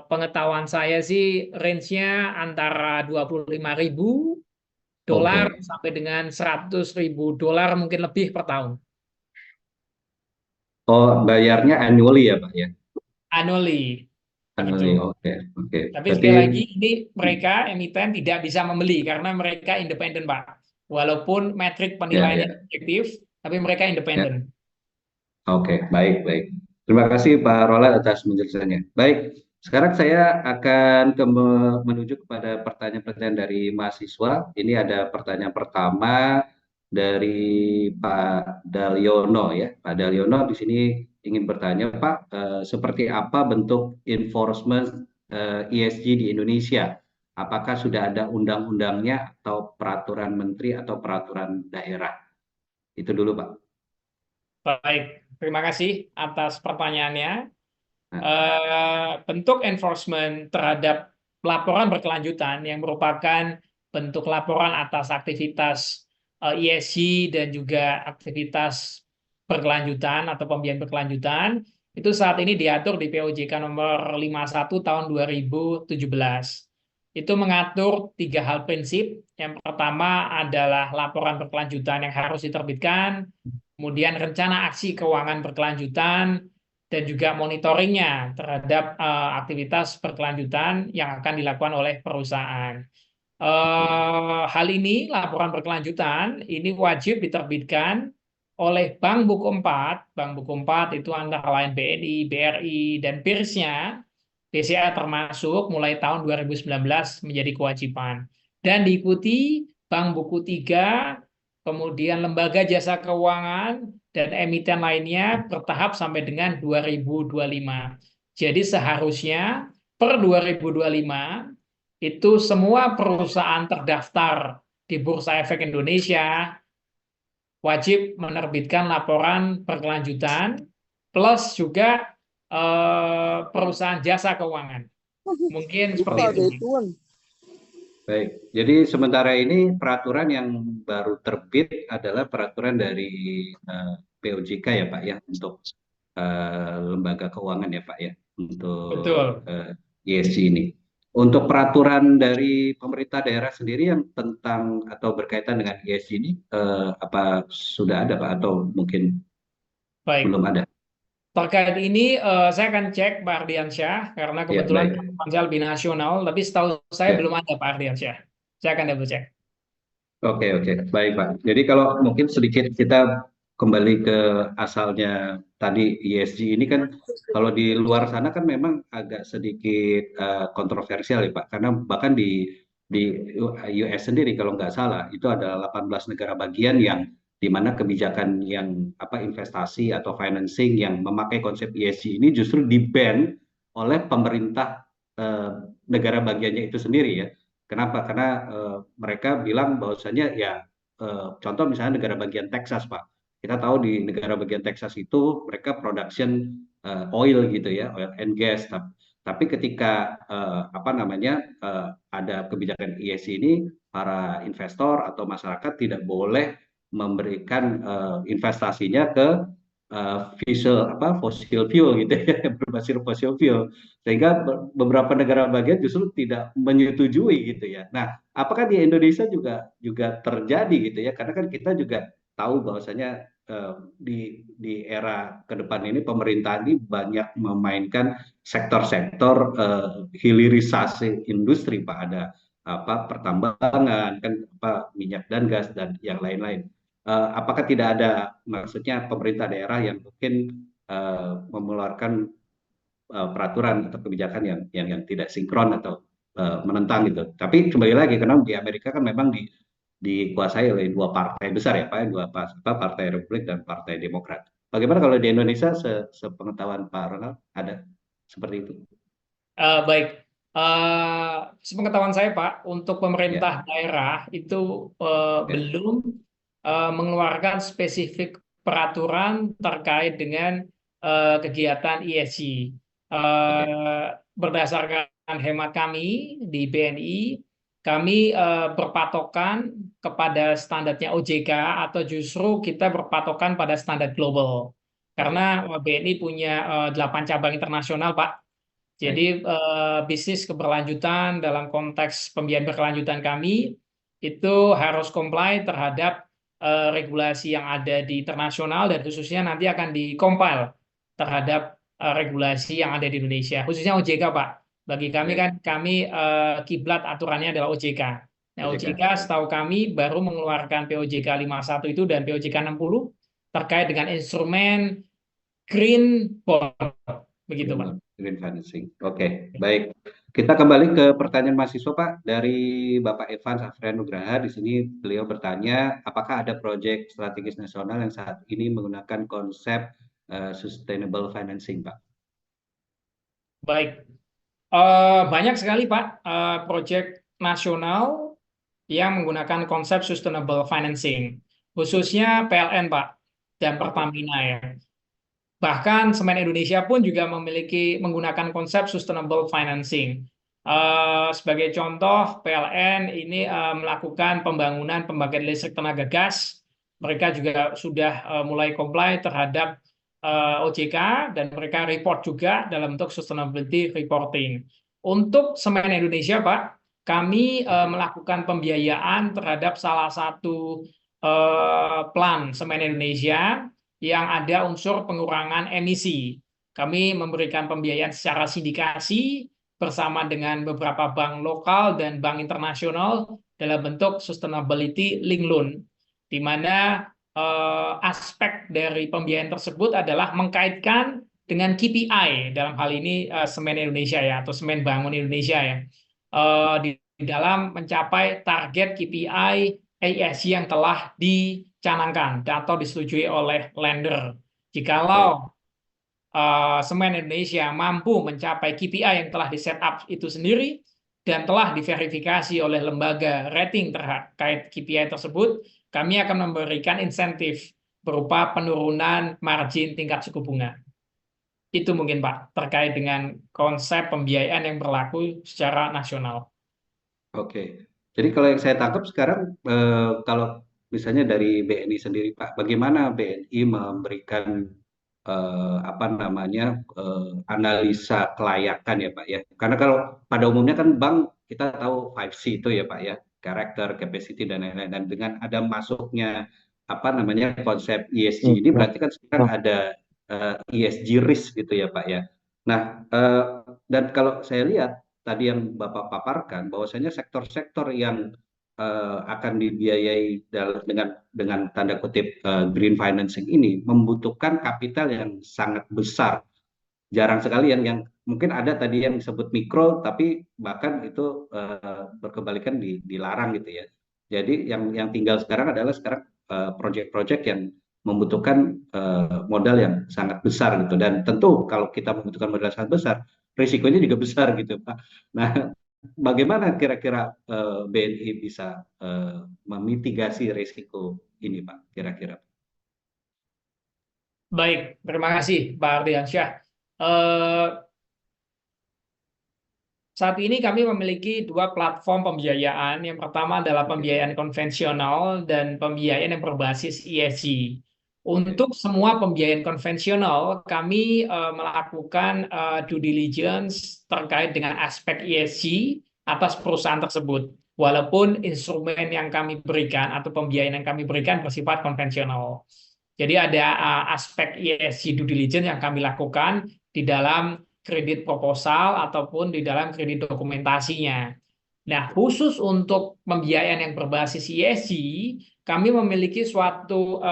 Pengetahuan saya sih range-nya antara 25.000 dolar oke. sampai dengan 100.000 dolar mungkin lebih per tahun. Oh, bayarnya annually ya Pak ya? Annually. Annually, Betul. oke, oke. Tapi Berarti, sekali lagi ini mereka emiten tidak bisa membeli karena mereka independen, Pak. Walaupun metrik ya, penilaiannya ya, objektif, tapi mereka ya. independen. Oke, baik, baik. Terima kasih Pak Roland atas penjelasannya. Baik, sekarang saya akan menuju kepada pertanyaan-pertanyaan dari mahasiswa. Ini ada pertanyaan pertama dari Pak Daliono ya. Pak Daliono di sini ingin bertanya, Pak, seperti apa bentuk enforcement ESG di Indonesia? Apakah sudah ada undang-undangnya atau peraturan menteri atau peraturan daerah? Itu dulu, Pak. Baik, terima kasih atas pertanyaannya. Nah, Bentuk enforcement terhadap laporan berkelanjutan yang merupakan bentuk laporan atas aktivitas ESG dan juga aktivitas berkelanjutan atau pembiayaan berkelanjutan itu saat ini diatur di POJK nomor 51 tahun 2017. Itu mengatur 3 hal prinsip. Yang pertama adalah laporan berkelanjutan yang harus diterbitkan, kemudian rencana aksi keuangan berkelanjutan, dan juga monitoringnya terhadap aktivitas berkelanjutan yang akan dilakukan oleh perusahaan. Hal ini, laporan berkelanjutan, ini wajib diterbitkan oleh Bank Buku 4. Bank Buku 4 itu antara lain BNI, BRI, dan peersnya, BCA termasuk mulai tahun 2019 menjadi kewajiban. Dan diikuti Bank Buku 3, kemudian lembaga jasa keuangan, dan emiten lainnya bertahap sampai dengan 2025. Jadi seharusnya per 2025 itu semua perusahaan terdaftar di Bursa Efek Indonesia wajib menerbitkan laporan berkelanjutan plus juga perusahaan jasa keuangan. Mungkin seperti itu. baik, jadi sementara ini peraturan yang baru terbit adalah peraturan dari POJK ya Pak ya untuk lembaga keuangan ya Pak ya untuk Betul. ESG ini. Untuk peraturan dari pemerintah daerah sendiri yang tentang atau berkaitan dengan ESG ini apa sudah ada Pak atau mungkin Baik. belum ada? Terkait ini saya akan cek Pak Ardiansyah karena Ya, kebetulan baik. Pansel lebih nasional, tapi setahu saya Ya. belum ada Pak Ardiansyah. Saya akan double cek. Oke, oke. Baik, Pak. Jadi kalau mungkin sedikit kita kembali ke asalnya tadi ESG ini kan kalau di luar sana kan memang agak sedikit kontroversial ya Pak. Karena bahkan di US sendiri kalau nggak salah itu ada 18 negara bagian yang di mana kebijakan yang investasi atau financing yang memakai konsep ESG ini justru di-ban oleh pemerintah eh, negara bagiannya itu sendiri ya. Kenapa? Karena mereka bilang bahwasanya ya contoh misalnya negara bagian Texas, Pak. Kita tahu di negara bagian Texas itu mereka production oil gitu ya, oil and gas. Tapi ketika ada kebijakan ESG ini, para investor atau masyarakat tidak boleh memberikan investasinya ke fossil fuel gitu ya, berbasis fossil fuel, sehingga beberapa negara bagian justru tidak menyetujui gitu ya. Nah, apakah di Indonesia juga terjadi gitu ya? Karena kan kita juga tahu bahwasanya di era ke depan ini pemerintah ini banyak memainkan sektor-sektor hilirisasi industri, Pak. Ada apa pertambangan kan, apa minyak dan gas dan yang lain-lain. Apakah tidak ada maksudnya pemerintah daerah yang mungkin mengeluarkan peraturan atau kebijakan yang tidak sinkron atau menentang gitu. Tapi kembali lagi karena di Amerika kan memang dikuasai oleh dua partai besar ya Pak, Partai Republik dan Partai Demokrat. Bagaimana kalau di Indonesia sepengetahuan Pak Ronald ada seperti itu? Baik, sepengetahuan saya Pak, untuk Ya, pemerintah daerah itu oke, belum mengeluarkan spesifik peraturan terkait dengan kegiatan ESG. oke, Berdasarkan hemat kami di BNI, kami berpatokan kepada standarnya OJK atau justru kita berpatokan pada standar global. oke, Karena BNI punya 8 cabang internasional, Pak. baik, Jadi bisnis keberlanjutan dalam konteks pembiayaan berkelanjutan kami itu harus comply terhadap regulasi yang ada di internasional dan khususnya nanti akan di-compile terhadap regulasi yang ada di Indonesia, khususnya OJK, Pak. Bagi kami baik, kan kami kiblat aturannya adalah OJK. Nah, OJK OJK. setahu kami baru mengeluarkan POJK 51 itu dan POJK 60 terkait dengan instrumen green bond. Begitu, Pak. Green financing. Oke, baik. Kita kembali ke pertanyaan mahasiswa, Pak. Dari Bapak Evan Safrian Nugraha, di sini beliau bertanya, apakah ada proyek strategis nasional yang saat ini menggunakan konsep sustainable financing, Pak? Baik. Banyak sekali Pak proyek nasional yang menggunakan konsep sustainable financing, khususnya PLN Pak dan Oke, Pertamina ya. Bahkan Semen Indonesia pun juga memiliki menggunakan konsep sustainable financing. Sebagai contoh, PLN ini melakukan pembangunan pembangkit listrik tenaga gas. Mereka juga sudah mulai comply terhadap OJK dan mereka report juga dalam bentuk sustainability reporting. Untuk Semen Indonesia, Pak, kami melakukan pembiayaan terhadap salah satu plan Semen Indonesia yang ada unsur pengurangan emisi. Kami memberikan pembiayaan secara sindikasi bersama dengan beberapa bank lokal dan bank internasional dalam bentuk sustainability link loan, di mana aspek dari pembiayaan tersebut adalah mengkaitkan dengan KPI, dalam hal ini Semen Indonesia ya, atau Semen Bangun Indonesia ya, di dalam mencapai target KPI ESG yang telah dicanangkan atau disetujui oleh lender. baik. Jikalau Semen Indonesia mampu mencapai KPI yang telah di-set up itu sendiri dan telah diverifikasi oleh lembaga rating terkait KPI tersebut, kami akan memberikan insentif berupa penurunan margin tingkat suku bunga. Itu mungkin Pak, terkait dengan konsep pembiayaan yang berlaku secara nasional. Oke. Jadi kalau yang saya tangkap sekarang, kalau misalnya dari BNI sendiri, Pak, bagaimana BNI memberikan apa namanya analisa kelayakan ya, Pak ya? Karena kalau pada umumnya kan bank kita tahu 5C itu ya, Pak ya, character, capacity dan lain-lain. Dan dengan ada masuknya apa namanya konsep ESG ini berarti kan sekarang ada ESG risk gitu ya, Pak ya. Nah, dan kalau saya lihat tadi yang Bapak paparkan bahwasanya sektor-sektor yang akan dibiayai dengan tanda kutip green financing ini membutuhkan kapital yang sangat besar. Jarang sekali yang mungkin ada tadi yang disebut mikro, tapi bahkan itu berkebalikan dilarang gitu ya. Jadi yang tinggal sekarang adalah proyek-proyek yang membutuhkan modal yang sangat besar gitu. Dan tentu kalau kita membutuhkan modal sangat besar, risikonya juga besar gitu, Pak. Nah, bagaimana kira-kira BNI bisa memitigasi risiko ini, Pak? Kira-kira. Baik, terima kasih Pak Ardiansyah. Saat ini kami memiliki dua platform pembiayaan. Yang pertama adalah Oke, pembiayaan konvensional dan pembiayaan yang berbasis ESG. oke, Untuk semua pembiayaan konvensional, kami melakukan due diligence terkait dengan aspek ESG atas perusahaan tersebut. walaupun instrumen yang kami berikan atau pembiayaan yang kami berikan bersifat konvensional. Jadi ada aspek ESG due diligence yang kami lakukan di dalam kredit proposal ataupun di dalam kredit dokumentasinya. Nah, khusus untuk pembiayaan yang berbasis ESG, kami memiliki suatu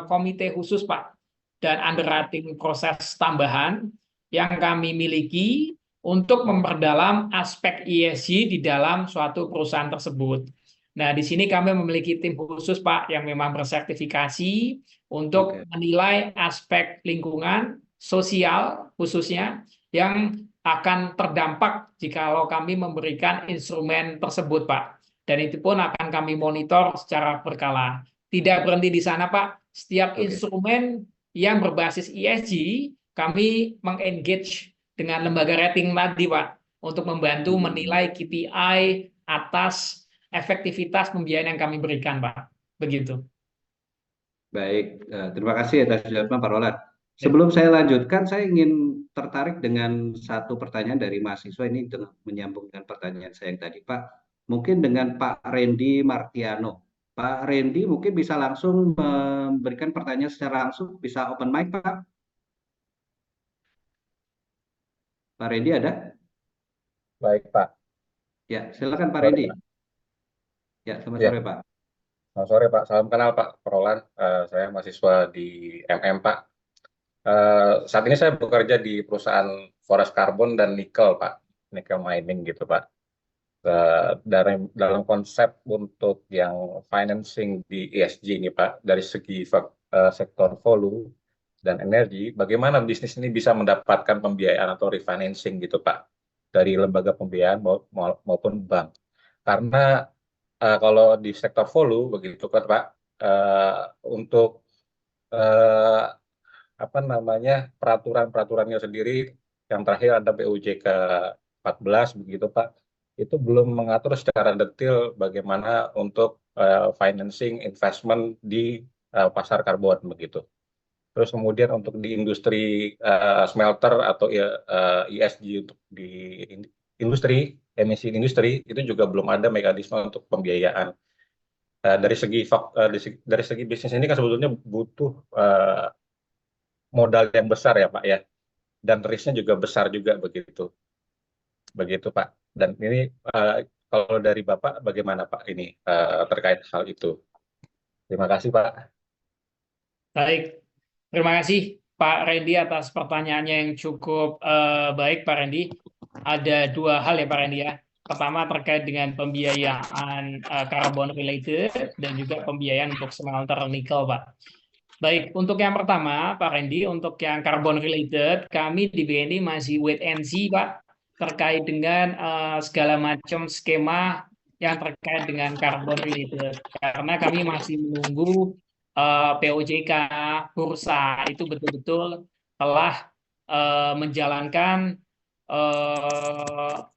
komite khusus, Pak, dan underwriting proses tambahan yang kami miliki untuk memperdalam aspek ESG di dalam suatu perusahaan tersebut. Nah, di sini kami memiliki tim khusus, Pak, yang memang bersertifikasi untuk menilai aspek lingkungan, sosial khususnya, yang akan terdampak jikalau kami memberikan instrumen tersebut, Pak. Dan itu pun akan kami monitor secara berkala. Tidak berhenti di sana, Pak. Setiap instrumen yang berbasis ESG, kami mengengage dengan lembaga rating tadi, Pak, untuk membantu menilai KPI atas efektivitas pembiayaan yang kami berikan, Pak. Begitu. Baik, terima kasih atas jawaban Pak Roland. Sebelum saya lanjutkan, saya ingin tertarik dengan satu pertanyaan dari mahasiswa ini menyambung dengan pertanyaan saya yang tadi, Pak. Mungkin dengan Pak Randy Martiano. Pak Randy mungkin bisa langsung memberikan pertanyaan secara langsung, bisa open mic, Pak. Pak Randy ada? Baik, Pak. Ya, silakan Pak Sore, Randy. Pak. Ya, selamat Ya, sore, Pak. selamat sore, Pak. Salam kenal, Pak Roland. Saya mahasiswa di MM, Pak. Saat ini saya bekerja di perusahaan Forest Carbon dan Nikel, Pak. Nikel mining gitu, Pak. Dalam konsep untuk yang financing di ESG ini, Pak, dari segi sektor volume dan energi, bagaimana bisnis ini bisa mendapatkan pembiayaan atau refinancing gitu, Pak, dari lembaga pembiayaan maupun bank. Karena kalau di sektor volume begitu kan, Pak, untuk apa namanya peraturannya sendiri, yang terakhir ada PUJK 14 begitu, Pak, itu belum mengatur secara detail bagaimana untuk financing investment di pasar karbon begitu. Terus kemudian untuk di industri smelter atau ESG untuk di industri, emisi industri, itu juga belum ada mekanisme untuk pembiayaan. Dari segi bisnis ini kan sebetulnya butuh modal yang besar ya, Pak, ya, dan risknya juga besar juga begitu, Pak. Dan ini kalau dari Bapak bagaimana, Pak, ini terkait hal itu? Terima kasih, Pak. Baik, terima kasih Pak Randy atas pertanyaannya yang cukup baik, Pak Randy. Ada dua hal ya, Pak Randy ya. Pertama terkait dengan pembiayaan carbon related dan juga pembiayaan untuk smelter nikel, Pak. Baik, untuk yang pertama, Pak Randy, untuk yang carbon related, kami di BNI masih wait and see, Pak, terkait dengan segala macam skema yang terkait dengan carbon related. Karena kami masih menunggu POJK, bursa, itu betul-betul telah menjalankan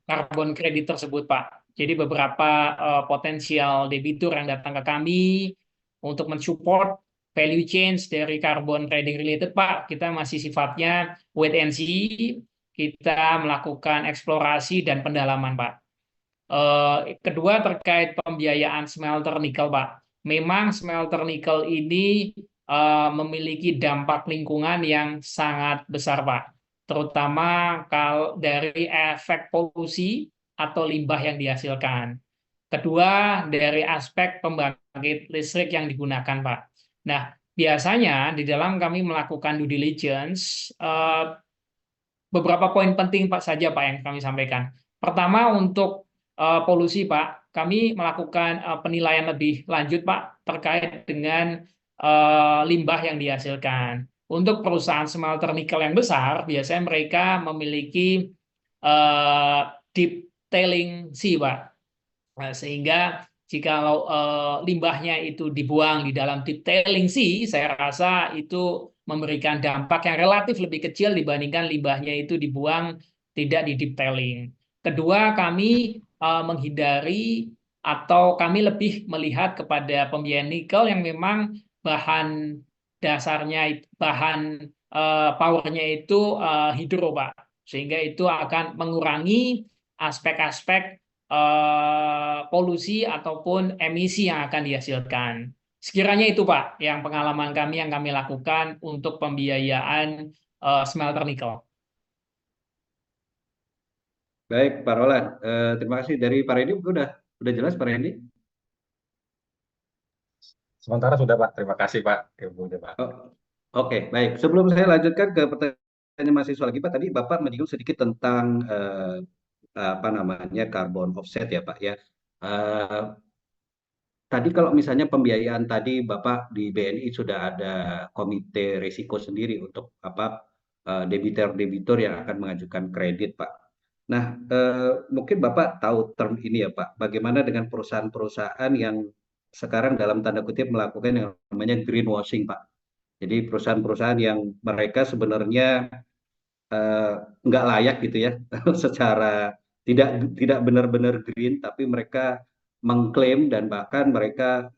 carbon kredit tersebut, Pak. Jadi beberapa potensial debitur yang datang ke kami untuk mensupport value change dari carbon trading related, Pak, kita masih sifatnya wait and see, kita melakukan eksplorasi dan pendalaman, Pak. Kedua terkait pembiayaan smelter nikel, Pak. Memang smelter nikel ini memiliki dampak lingkungan yang sangat besar, Pak. Terutama kalau dari efek polusi atau limbah yang dihasilkan. Kedua, dari aspek pembangkit listrik yang digunakan, Pak. Nah, biasanya di dalam kami melakukan due diligence, beberapa poin penting Pak saja, Pak, yang kami sampaikan. Pertama, untuk polusi, Pak, kami melakukan penilaian lebih lanjut, Pak, terkait dengan limbah yang dihasilkan. Untuk perusahaan smelter nikel yang besar, biasanya mereka memiliki deep tailing sea, Pak. Nah, sehingga jikalau limbahnya itu dibuang di dalam deep tailing sea, saya rasa itu memberikan dampak yang relatif lebih kecil dibandingkan limbahnya itu dibuang tidak di deep tailing. Kedua, kami menghindari atau kami lebih melihat kepada pembiayaan nikel yang memang bahan dasarnya, bahan powernya itu hidro, Pak. Sehingga itu akan mengurangi aspek-aspek polusi ataupun emisi yang akan dihasilkan. Sekiranya itu Pak, yang pengalaman kami yang kami lakukan untuk pembiayaan smelter nikel. Baik, Pak Roland. Terima kasih. Dari Pak Randy udah jelas Pak Randy? Sementara sudah Pak, terima kasih Pak ilmunya Pak. Oh, Oke, baik. Sebelum saya lanjutkan ke pertanyaan mahasiswa lagi, Pak, tadi Bapak menyinggung sedikit tentang apa namanya carbon offset ya, Pak ya. Eh, Tadi kalau misalnya pembiayaan tadi Bapak di BNI sudah ada komite risiko sendiri untuk apa debitur-debitur yang akan mengajukan kredit, Pak. Nah, mungkin Bapak tahu term ini ya, Pak. Bagaimana dengan perusahaan-perusahaan yang sekarang dalam tanda kutip melakukan yang namanya greenwashing, Pak. Jadi perusahaan-perusahaan yang mereka sebenarnya eh, nggak layak gitu ya, secara tidak tidak benar-benar green, tapi mereka mengklaim dan bahkan mereka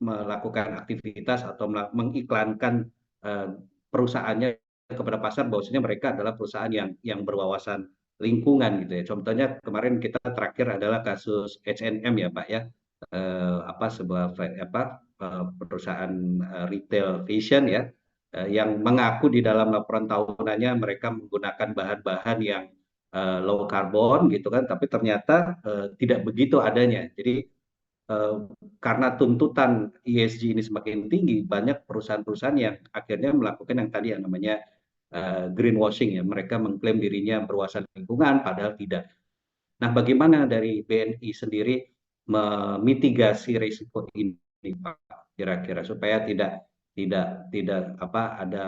melakukan aktivitas atau mengiklankan eh, perusahaannya kepada pasar bahwasanya mereka adalah perusahaan yang berwawasan lingkungan gitu ya. Contohnya kemarin kita terakhir adalah kasus H&M ya Pak ya. Apa sebuah perusahaan retail fashion ya yang mengaku di dalam laporan tahunannya mereka menggunakan bahan-bahan yang low carbon gitu kan, tapi ternyata tidak begitu adanya. Jadi eh, karena tuntutan ESG ini semakin tinggi, banyak perusahaan-perusahaan yang akhirnya melakukan yang tadi yang namanya greenwashing ya. Mereka mengklaim dirinya berwawasan lingkungan, padahal tidak. Nah, bagaimana dari BNI sendiri memitigasi risiko ini, Pak? Kira-kira supaya tidak tidak tidak apa ada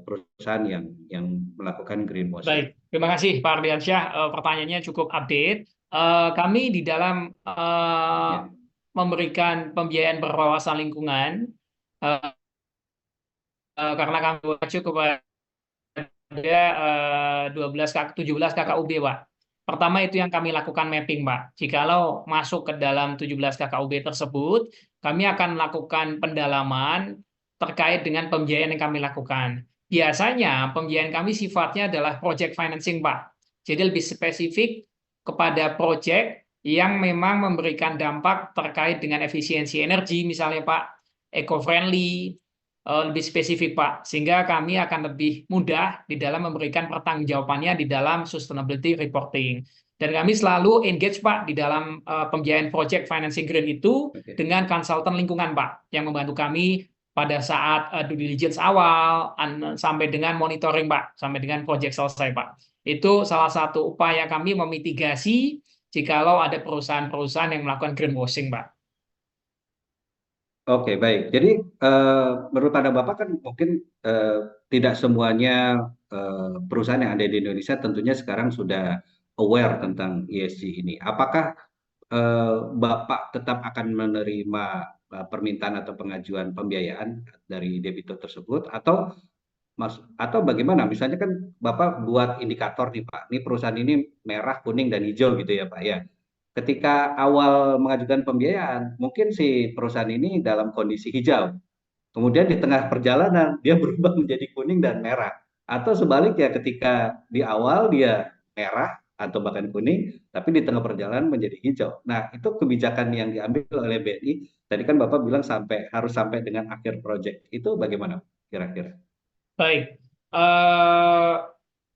perusahaan yang melakukan greenwashing. Baik, terima kasih Pak Ardiansyah. Pertanyaannya cukup update. Kami di dalam Ya. memberikan pembiayaan berwawasan lingkungan, karena kami mengacu kepada 17 KKUB, Pak. Pertama itu yang kami lakukan mapping, Pak. Jikalau masuk ke dalam 17 KKUB tersebut, kami akan melakukan pendalaman terkait dengan pembiayaan yang kami lakukan. Biasanya pembiayaan kami sifatnya adalah project financing, Pak. Jadi lebih spesifik kepada project yang memang memberikan dampak terkait dengan efisiensi energi, misalnya Pak, eco-friendly, lebih spesifik Pak, sehingga kami akan lebih mudah di dalam memberikan pertanggungjawabannya di dalam sustainability reporting. Dan kami selalu engage Pak di dalam pembiayaan project financing green itu dengan konsultan lingkungan Pak, yang membantu kami pada saat due diligence awal sampai dengan monitoring Pak, sampai dengan project selesai Pak. Itu salah satu upaya kami memitigasi jikalau ada perusahaan-perusahaan yang melakukan greenwashing Pak. Oke, baik. Jadi menurut Anda Bapak kan mungkin tidak semuanya perusahaan yang ada di Indonesia tentunya sekarang sudah aware tentang ESG ini. Apakah Bapak tetap akan menerima permintaan atau pengajuan pembiayaan dari debitur tersebut atau bagaimana? Misalnya kan Bapak buat indikator nih Pak, ini perusahaan ini merah, kuning, dan hijau gitu ya Pak ya. Ketika awal mengajukan pembiayaan, mungkin si perusahaan ini dalam kondisi hijau. Kemudian di tengah perjalanan dia berubah menjadi kuning dan merah. Atau sebaliknya ketika di awal dia merah atau bahkan kuning, tapi di tengah perjalanan menjadi hijau. Nah, itu kebijakan yang diambil oleh BNI. Tadi kan Bapak bilang harus sampai dengan akhir proyek. Itu bagaimana kira-kira? Baik,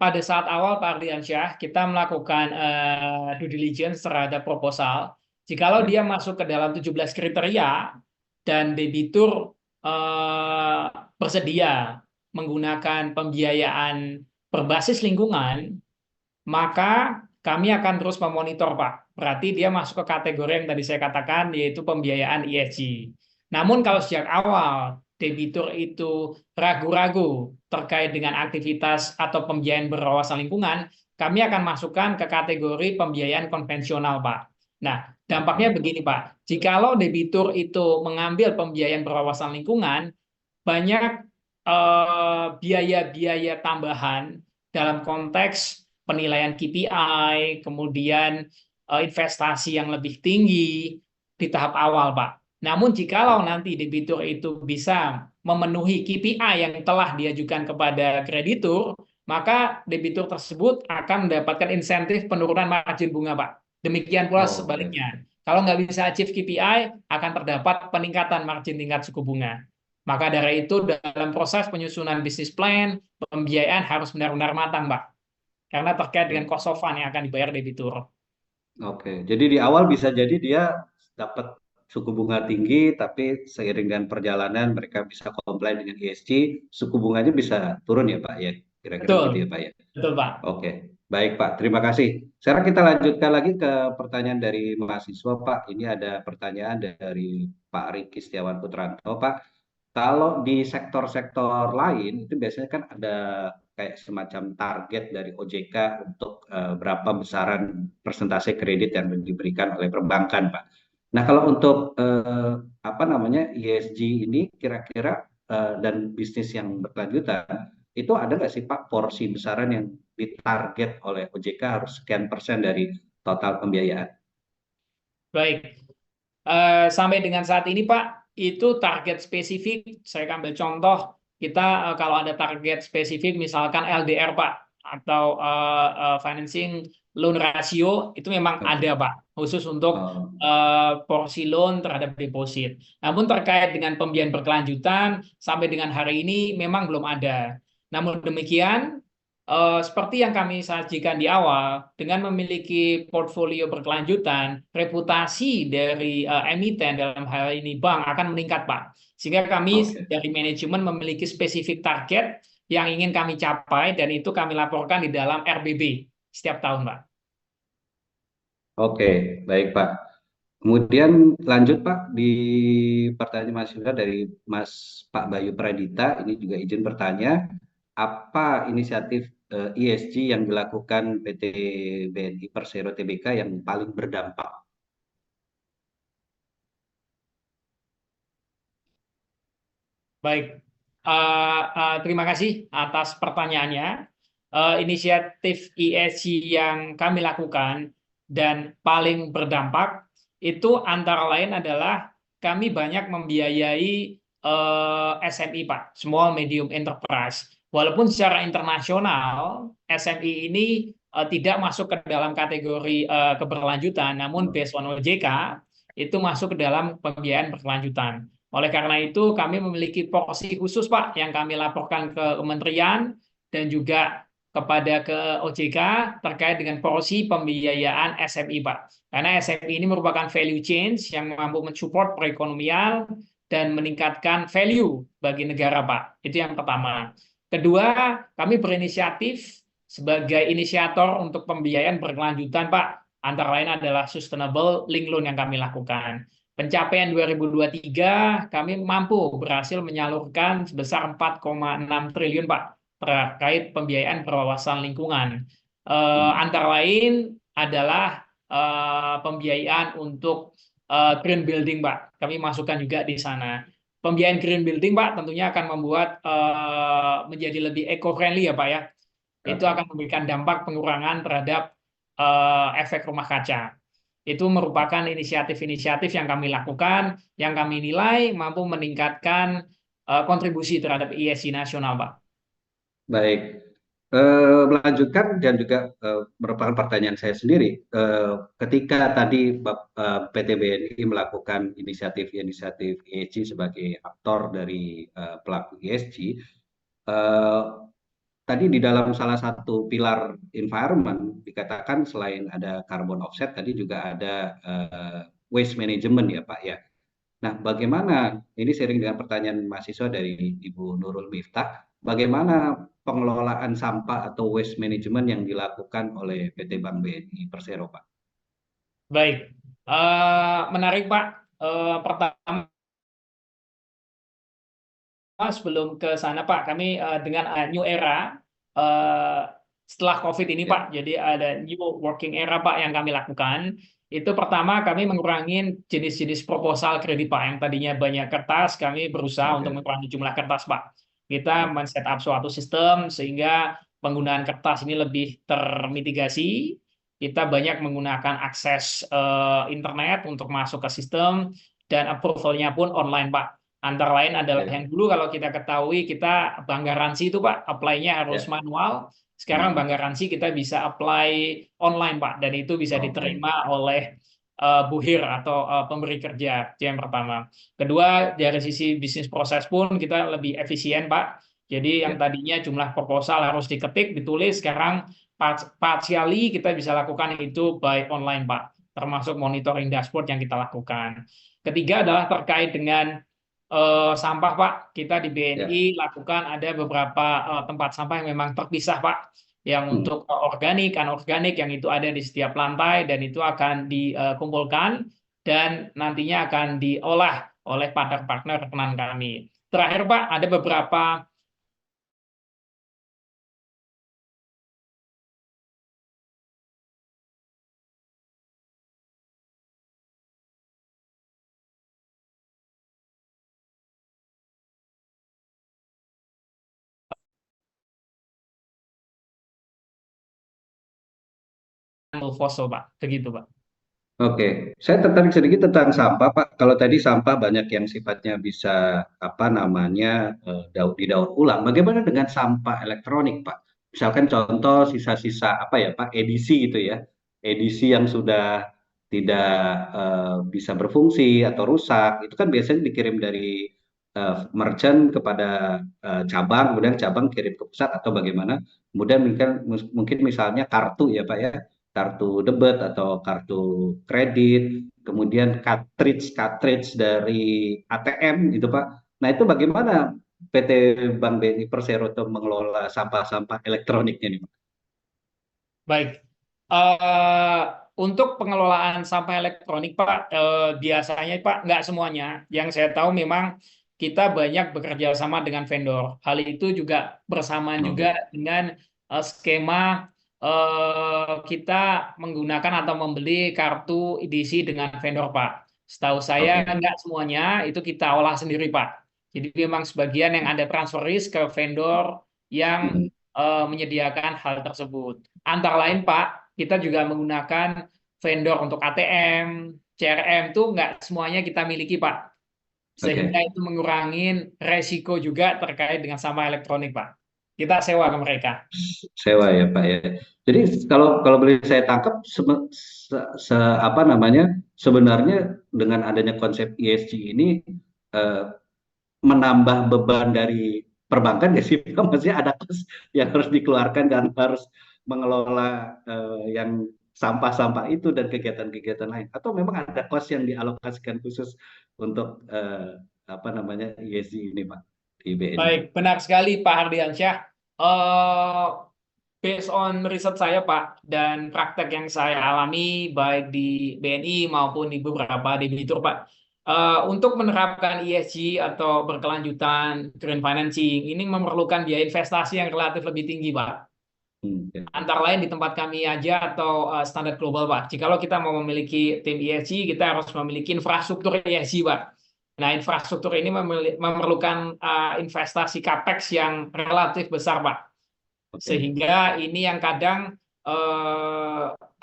pada saat awal Pak Ardiansyah, kita melakukan due diligence terhadap proposal. Jikalau dia masuk ke dalam 17 kriteria dan debitur bersedia menggunakan pembiayaan berbasis lingkungan, maka kami akan terus memonitor, Pak. Berarti dia masuk ke kategori yang tadi saya katakan, yaitu pembiayaan ESG. Namun kalau sejak awal debitur itu ragu-ragu terkait dengan aktivitas atau pembiayaan berwawasan lingkungan, kami akan masukkan ke kategori pembiayaan konvensional, Pak. Nah, dampaknya begini, Pak. Jikalau debitur itu mengambil pembiayaan berwawasan lingkungan, banyak biaya-biaya tambahan dalam konteks penilaian KPI, kemudian investasi yang lebih tinggi di tahap awal, Pak. Namun jikalau nanti debitur itu bisa memenuhi KPI yang telah diajukan kepada kreditur, maka debitur tersebut akan mendapatkan insentif penurunan margin bunga, Pak. Demikian pula Oh, oke. sebaliknya. Kalau nggak bisa achieve KPI, akan terdapat peningkatan margin tingkat suku bunga. Maka dari itu, dalam proses penyusunan bisnis plan, pembiayaan harus benar-benar matang, Pak. Karena terkait dengan cost of fund yang akan dibayar debitur. Oke, jadi di awal bisa jadi dia dapat suku bunga tinggi, tapi seiring dengan perjalanan mereka bisa comply dengan ESG, suku bunganya bisa turun ya Pak ya, kira-kira Betul, begitu ya Pak ya. betul, Pak. Oke, baik Pak, terima kasih. Sekarang kita lanjutkan lagi ke pertanyaan dari mahasiswa Pak. Ini ada pertanyaan dari Pak Riki Setiawan Putranto Pak. Kalau di sektor-sektor lain itu biasanya kan ada kayak semacam target dari OJK untuk berapa besaran persentase kredit yang diberikan oleh perbankan, Pak. Nah, kalau untuk apa namanya ESG ini kira-kira dan bisnis yang berkelanjutan itu ada nggak sih Pak porsi besaran yang ditarget oleh OJK harus sekian persen dari total pembiayaan? Baik. Sampai dengan saat ini, Pak, itu target spesifik. Saya ambil contoh, kita kalau ada target spesifik, misalkan LDR, Pak, atau financing loan ratio, itu memang Oke. ada, Pak, khusus untuk Oh, porsi loan terhadap deposit. Namun terkait dengan pembiayaan berkelanjutan, sampai dengan hari ini memang belum ada. Namun demikian, seperti yang kami sajikan di awal, dengan memiliki portfolio berkelanjutan, reputasi dari emiten dalam hal ini bank akan meningkat, Pak. Sehingga kami oke. dari manajemen memiliki spesifik target yang ingin kami capai, dan itu kami laporkan di dalam RBB setiap tahun, Pak. Oke, baik Pak. Kemudian lanjut Pak di pertanyaan mahasiswa dari Mas Pak Bayu Pradita, ini juga izin bertanya, apa inisiatif ESG yang dilakukan PT BNI Persero Tbk yang paling berdampak? Baik, terima kasih atas pertanyaannya. Inisiatif ESG yang kami lakukan dan paling berdampak itu antara lain adalah kami banyak membiayai SMI, Pak, Small Medium Enterprise. Walaupun secara internasional SMI ini tidak masuk ke dalam kategori keberlanjutan, namun based on OJK itu masuk ke dalam pembiayaan berkelanjutan. Oleh karena itu, kami memiliki porsi khusus, Pak, yang kami laporkan ke kementerian dan juga kepada ke OJK terkait dengan porsi pembiayaan SMI, Pak. Karena SMI ini merupakan value change yang mampu mensupport perekonomian dan meningkatkan value bagi negara, Pak. Itu yang pertama. Kedua, kami berinisiatif sebagai inisiator untuk pembiayaan berkelanjutan, Pak. Antara lain adalah sustainable link loan yang kami lakukan. Pencapaian 2023 kami mampu berhasil menyalurkan sebesar 4,6 triliun, Pak, terkait pembiayaan berwawasan lingkungan. Antara lain adalah pembiayaan untuk green building, Pak. Kami masukkan juga di sana. Pembiayaan green building, Pak, tentunya akan membuat menjadi lebih eco-friendly ya, Pak ya. Itu akan memberikan dampak pengurangan terhadap efek rumah kaca. Itu merupakan inisiatif-inisiatif yang kami lakukan, yang kami nilai mampu meningkatkan kontribusi terhadap ESG nasional, Pak. Baik, melanjutkan dan juga merupakan pertanyaan saya sendiri. Ketika tadi PT BNI melakukan inisiatif-inisiatif ESG sebagai aktor dari pelaku ESG, tadi di dalam salah satu pilar environment dikatakan selain ada carbon offset, tadi juga ada waste management ya Pak ya. Nah, bagaimana ini sering dengan pertanyaan mahasiswa dari Ibu Nurul Miftah, bagaimana pengelolaan sampah atau waste management yang dilakukan oleh PT Bank BNI Persero, Pak? Baik, menarik, Pak. Pertama, sebelum ke sana, Pak, kami dengan new era setelah COVID ini, Ya. Pak, jadi ada new working era, Pak, yang kami lakukan. Itu pertama, kami mengurangi jenis-jenis proposal kredit, Pak, yang tadinya banyak kertas, kami berusaha untuk Oke. mengurangi jumlah kertas, Pak. Kita men-set up suatu sistem sehingga penggunaan kertas ini lebih termitigasi. Kita banyak menggunakan akses internet untuk masuk ke sistem, dan approval-nya pun online, Pak. Antara lain adalah Ya, yang dulu kalau kita ketahui kita bank garansi itu Pak, apply-nya harus ya. manual. Sekarang bank garansi kita bisa apply online Pak, dan itu bisa Oke. diterima oleh buhir atau pemberi kerja. Itu yang pertama. Kedua, dari sisi bisnis proses pun kita lebih efisien Pak. Jadi yang Ya. tadinya jumlah proposal harus diketik, ditulis, sekarang partially kita bisa lakukan itu by online Pak, termasuk monitoring dashboard yang kita lakukan. Ketiga adalah terkait dengan sampah Pak. Kita di BNI Ya. lakukan ada beberapa tempat sampah yang memang terpisah Pak. Yang Hmm. untuk organik, anorganik yang itu ada di setiap lantai dan itu akan dikumpulkan dan nantinya akan diolah oleh partner-partner rekenan kami. Terakhir Pak, ada beberapa fossil Pak. Begitu Pak. Oke, saya tertarik sedikit tentang sampah, Pak. Kalau tadi sampah banyak yang sifatnya bisa apa namanya didaur ulang. Bagaimana dengan sampah elektronik, Pak? Misalkan contoh sisa-sisa apa ya, Pak, edisi gitu ya, edisi yang sudah tidak bisa berfungsi atau rusak, itu kan biasanya dikirim dari merchant kepada cabang, kemudian cabang kirim ke pusat atau bagaimana? Kemudian mungkin misalnya kartu ya, Pak ya, kartu debit atau kartu kredit, kemudian cartridge dari ATM gitu Pak. Nah itu bagaimana PT Bank BNI Persero itu mengelola sampah-sampah elektroniknya nih Pak? Baik. Eh, untuk pengelolaan sampah elektronik, Pak, biasanya, Pak, nggak semuanya. Yang saya tahu memang kita banyak bekerja sama dengan vendor. Hal itu juga bersamaan juga Oke, dengan skema kita menggunakan atau membeli kartu edisi dengan vendor, Pak. Setahu saya oke. nggak semuanya itu kita olah sendiri, Pak. Jadi memang sebagian yang ada transfer risk ke vendor yang Hmm, menyediakan hal tersebut. Antara lain Pak, kita juga menggunakan vendor untuk ATM, CRM itu nggak semuanya kita miliki Pak. Sehingga oke. itu mengurangi resiko juga terkait dengan sampah elektronik Pak. Kita sewa ke mereka. Sewa ya Pak ya. Jadi kalau kalau boleh saya tangkap apa namanya sebenarnya dengan adanya konsep ESG ini eh, menambah beban dari perbankan ya sih, maksudnya ada kos yang harus dikeluarkan dan harus mengelola yang sampah-sampah itu dan kegiatan-kegiatan lain. Atau memang ada kos yang dialokasikan khusus untuk apa namanya ESG ini, Pak, di BNI. Baik, benar sekali Pak Hardiansyah. Eh, Based on riset saya Pak dan praktek yang saya alami baik di BNI maupun di beberapa debitur Pak, untuk menerapkan ESG atau berkelanjutan green financing ini memerlukan biaya investasi yang relatif lebih tinggi Pak. Ya. Antara lain di tempat kami aja atau standar global Pak. Jikalau kita mau memiliki tim ESG, kita harus memiliki infrastruktur ESG Pak. Nah, infrastruktur ini memerlukan investasi capex yang relatif besar Pak. Oke, Sehingga ini yang kadang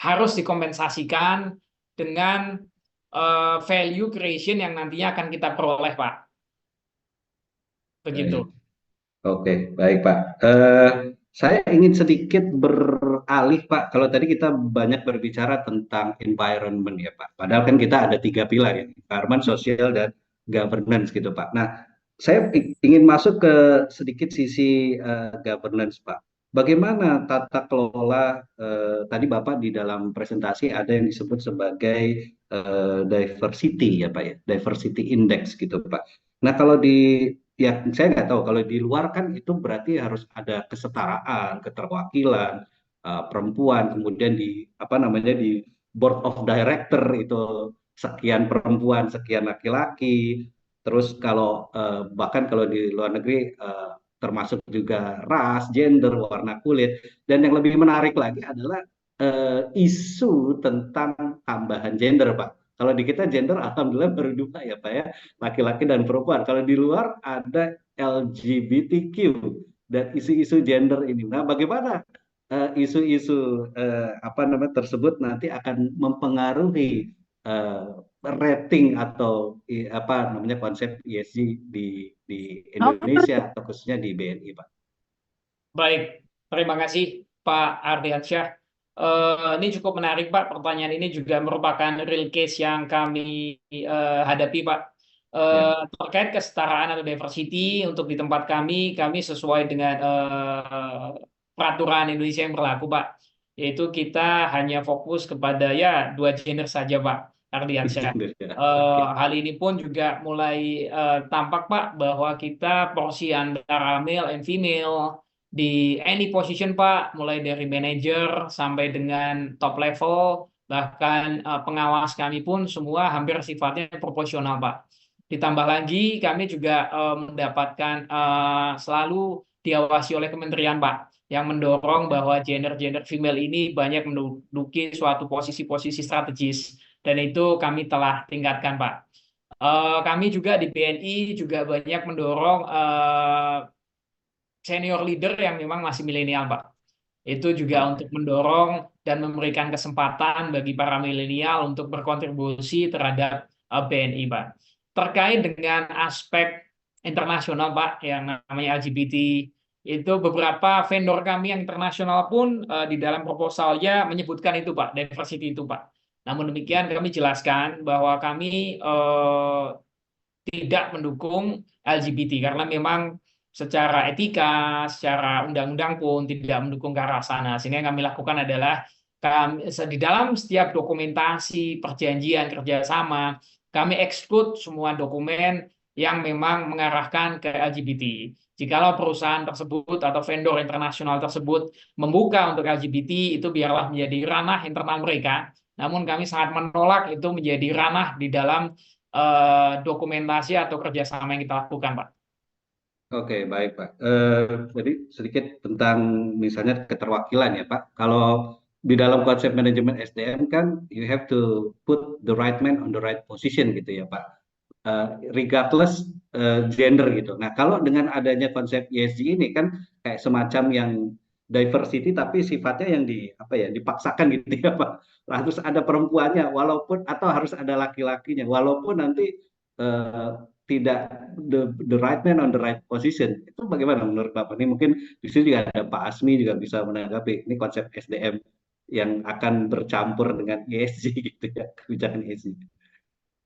harus dikompensasikan dengan value creation yang nantinya akan kita peroleh, Pak. baik. Begitu. Oke, baik Pak. Saya ingin sedikit beralih Pak. Kalau tadi kita banyak berbicara tentang environment ya Pak. Padahal kan kita ada tiga pilar ya, environment, sosial, dan governance gitu Pak. Nah, saya ingin masuk ke sedikit sisi governance Pak. Bagaimana tata kelola tadi Bapak di dalam presentasi ada yang disebut sebagai diversity ya Pak ya, diversity index gitu Pak. Nah, kalau di ya saya nggak tahu kalau di luar kan itu berarti harus ada kesetaraan, keterwakilan perempuan, kemudian di apa namanya di board of director itu sekian perempuan, sekian laki-laki. Terus kalau bahkan kalau di luar negeri termasuk juga ras, gender, warna kulit. Dan yang lebih menarik lagi adalah isu tentang tambahan gender, Pak. Kalau di kita gender alhamdulillah baru dua ya Pak ya, laki-laki dan perempuan. Kalau di luar ada LGBTQ dan isu-isu gender ini. Nah, bagaimana isu-isu apa namanya tersebut nanti akan mempengaruhi rating atau apa namanya konsep ESG di Oh, Indonesia atau khususnya di BNI, Pak? Baik, terima kasih Pak Ardiansyah. Ini cukup menarik Pak. Pertanyaan ini juga merupakan real case yang kami hadapi Pak. Ya. Terkait kesetaraan atau diversity untuk di tempat kami sesuai dengan peraturan Indonesia yang berlaku Pak. Yaitu kita hanya fokus kepada ya 2 gender saja Pak Ardiansyah. Ya. Oke. Hal ini pun juga mulai tampak Pak bahwa kita porsi antara male and female di any position Pak, mulai dari manajer sampai dengan top level, bahkan pengawas kami pun semua hampir sifatnya proporsional Pak. Ditambah lagi kami juga mendapatkan selalu diawasi oleh kementerian Pak, yang mendorong bahwa gender female ini banyak menduduki suatu posisi-posisi strategis, dan itu kami telah tingkatkan Pak. Kami juga di BNI juga banyak mendorong senior leader yang memang masih milenial, Pak. Itu juga untuk mendorong dan memberikan kesempatan bagi para milenial untuk berkontribusi terhadap BNI, Pak. Terkait dengan aspek internasional, Pak, yang namanya LGBT, itu beberapa vendor kami yang internasional pun di dalam proposalnya menyebutkan itu, Pak, diversity itu, Pak. Namun demikian kami jelaskan bahwa kami tidak mendukung LGBT karena memang secara etika, secara undang-undang pun tidak mendukung ke arah sana. Sehingga yang kami lakukan adalah di dalam setiap dokumentasi perjanjian kerjasama, kami exclude semua dokumen yang memang mengarahkan ke LGBT. Jikalau perusahaan tersebut atau vendor internasional tersebut membuka untuk LGBT, itu biarlah menjadi ranah internal mereka. Namun kami sangat menolak itu menjadi ranah di dalam dokumentasi atau kerjasama yang kita lakukan, Pak. Oke, baik Pak. Jadi sedikit tentang misalnya keterwakilan ya Pak. Kalau di dalam konsep manajemen SDM kan you have to put the right man on the right position gitu ya Pak. Regardless gender gitu. Nah, kalau dengan adanya konsep ESG ini kan kayak semacam yang diversity tapi sifatnya yang dipaksakan gitu ya Pak. Harus ada perempuannya walaupun atau harus ada laki-lakinya walaupun nanti tidak the right man on the right position. Itu bagaimana menurut Bapak? Ini mungkin di sini juga ada Pak Asmi juga bisa menanggapi ini konsep SDM yang akan bercampur dengan ESG gitu ya, kebijakan ESG.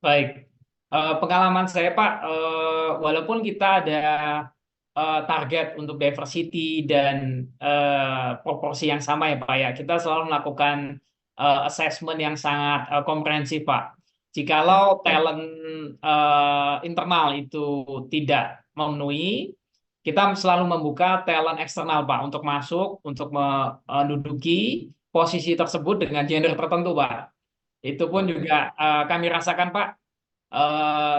Baik, pengalaman saya Pak, walaupun kita ada target untuk diversity dan proporsi yang sama ya Pak ya, kita selalu melakukan assessment yang sangat komprehensif Pak. Jikalau talent internal itu tidak memenuhi, kita selalu membuka talent eksternal Pak untuk masuk, untuk menduduki posisi tersebut dengan gender tertentu Pak. Itu pun juga kami rasakan Pak,